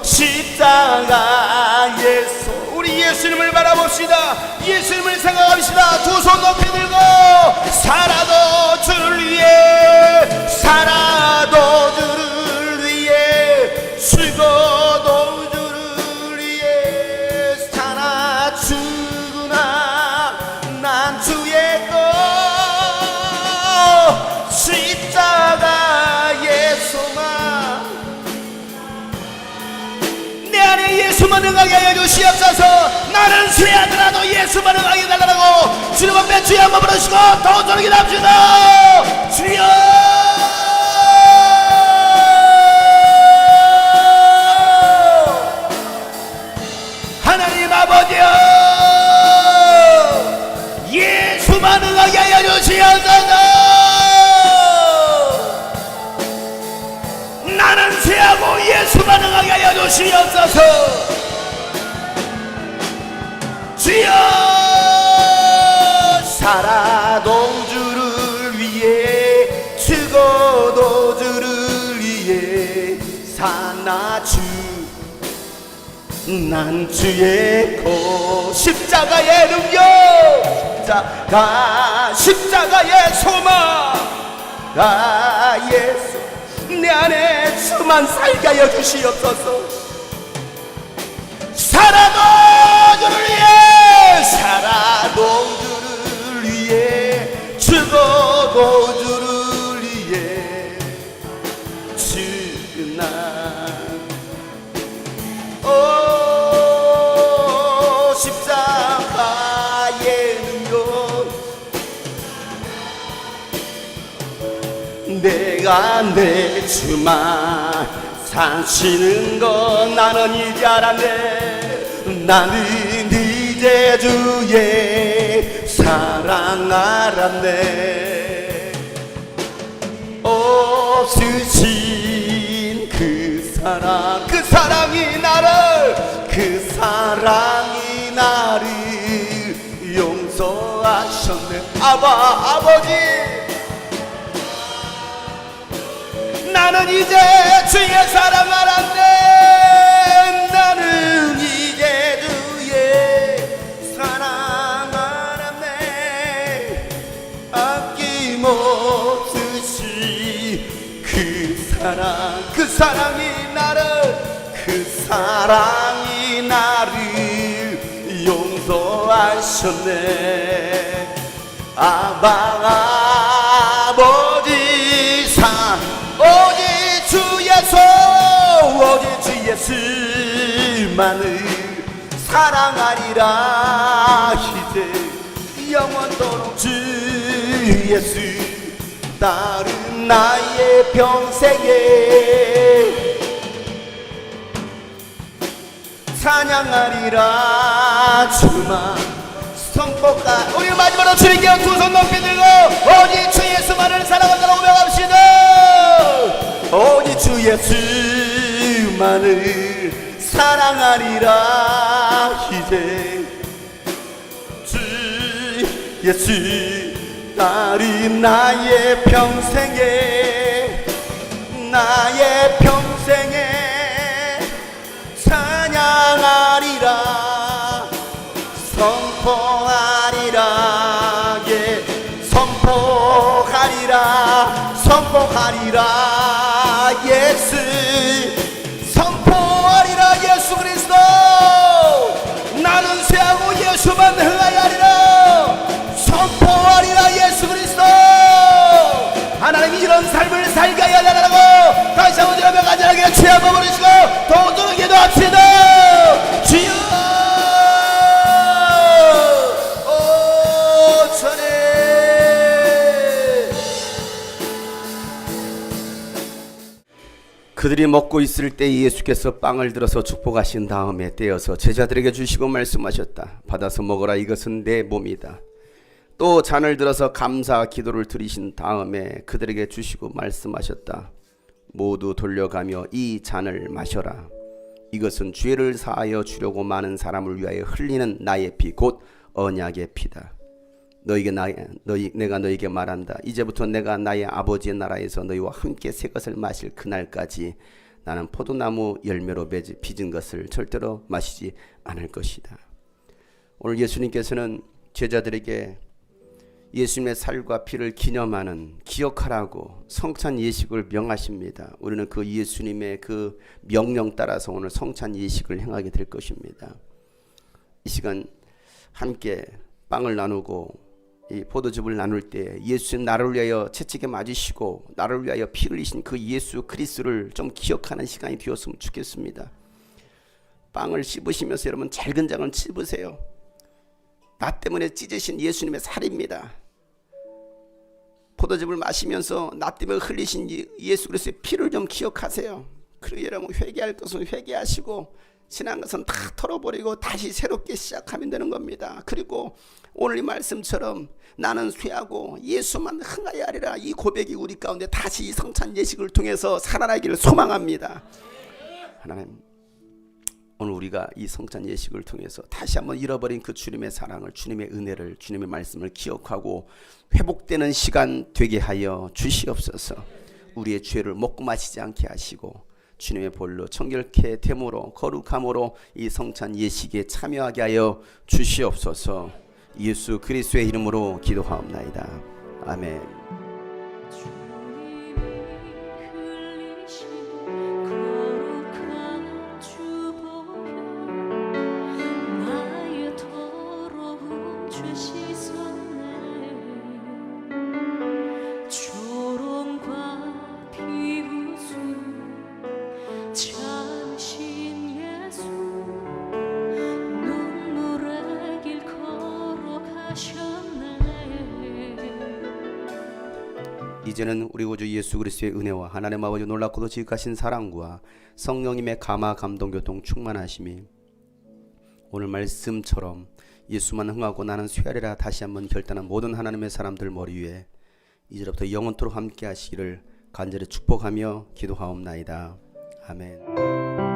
십자가에서 우리 예수님을 바라봅시다. 예수님을 생각합시다. 두 손 높이 들고 살아도 주를 위해, 살아도 주를 위해, 죽어도 주를 위해, 살아 죽으나 난 주의 것. 십자가의 소망, 내 안에 예수만 응하게 하여 주시옵소서. 나는 쇠하더라도 예수만 응하게 해달라고 주님 앞에 주여 한번 부르시고 더 저렇게 합시다. 주여, 하나님 아버지여, 예수만 응하게 하여 주시옵소서. 나는 쇠하고 예수만 응하게 하여 주시옵소서. 주여, 살아도 주를 위해, 죽어도 주를 위해, 사나 주, 난 주의 것. 십자가의 능력, 십자가의 소망, 예수 내 안에 주만 살게 하여 주시옵소서. 살아도 주를 위해, 살아도 주를 위해, 죽어도 주를 위해, 주나 십자가의 능력, 내가 내 주만 사시는 건 나는 이제 알았네. 나는 이제 주의 사랑 알았네. 없으신 그 사랑, 그 사랑이 나를 용서하셨네. 아버지, 나는 이제 주의 사랑 알았네. 나는 이제 주의 사랑 알았네. 아낌없으시 그 사랑이 나를 용서하셨네. 아버지, 오직 주 예수만을 사랑하리라. 이제 영원토록 주 예수 따른 나의 평생에 찬양하리라. 주만 성복하. 우리 마지막으로 주님께 두 손 높이 들고 오직 주 예수만을 사랑한다고 고백합시다. 오직 주 예수만을 사랑하리라. 이제 주 예수 따른 나의 평생에 찬양하리라. 선포하리라. 예, 선포하리라. 예수 선포하리라. 예수 그리스도 나는 쇠하고 예수만 흥하여 하리라. 선포하리라. 예수 그리스도 하나님이 이런 삶을 살게 하여 달라고 다시 한번 여러분 간절하게 주여 한번 부르시고 도도록 기도합시다. 주여, 그들이 먹고 있을 때 예수께서 빵을 들어서 축복하신 다음에 떼어서 제자들에게 주시고 말씀하셨다. 받아서 먹어라. 이것은 내 몸이다. 또 잔을 들어서 감사 기도를 드리신 다음에 그들에게 주시고 말씀하셨다. 모두 돌려가며 이 잔을 마셔라. 이것은 죄를 사하여 주려고 많은 사람을 위하여 흘리는 나의 피 곧 언약의 피다. 내가 너에게 말한다. 이제부터 내가 나의 아버지의 나라에서 너희와 함께 새 것을 마실 그날까지 나는 포도나무 열매로 빚은 것을 절대로 마시지 않을 것이다. 오늘 예수님께서는 제자들에게 예수님의 살과 피를 기념하는, 기억하라고 성찬 예식을 명하십니다. 우리는 그 예수님의 그 명령 따라서 오늘 성찬 예식을 행하게 될 것입니다. 이 시간 함께 빵을 나누고 이 포도즙을 나눌 때 예수님 나를 위하여 채찍에 맞으시고 나를 위하여 피 흘리신 그 예수 그리스도를 좀 기억하는 시간이 되었으면 좋겠습니다. 빵을 씹으시면서 여러분 잘근장을 씹으세요. 나 때문에 찢으신 예수님의 살입니다. 포도즙을 마시면서 나 때문에 흘리신 예수 그리스도의 피를 좀 기억하세요. 그리고 여러분 회개할 것은 회개하시고 지난 것은 다 털어버리고 다시 새롭게 시작하면 되는 겁니다. 그리고 오늘 이 말씀처럼 나는 쇠하고 예수만 흥하여 하리라, 이 고백이 우리 가운데 다시 이 성찬 예식을 통해서 살아나기를 소망합니다. 하나님, 오늘 우리가 이 성찬 예식을 통해서 다시 한번 잃어버린 그 주님의 사랑을, 주님의 은혜를, 주님의 말씀을 기억하고 회복되는 시간 되게 하여 주시옵소서. 우리의 죄를 먹고 마시지 않게 하시고 주님의 볼로 청결케 됨으로 거룩함으로 이 성찬 예식에 참여하게 하여 주시옵소서. 예수 그리스도의 이름으로 기도하옵나이다. 아멘. 이제는 우리 구주 예수 그리스도의 은혜와 하나님 아버지 놀랍고도 지극하신 사랑과 성령님의 감화 감동 교통 충만하심이 오늘 말씀처럼 예수만 흥하고 나는 쇠하리라 다시 한번 결단한 모든 하나님의 사람들 머리 위에 이제부터 영원토록 함께 하시기를 간절히 축복하며 기도하옵나이다. 아멘.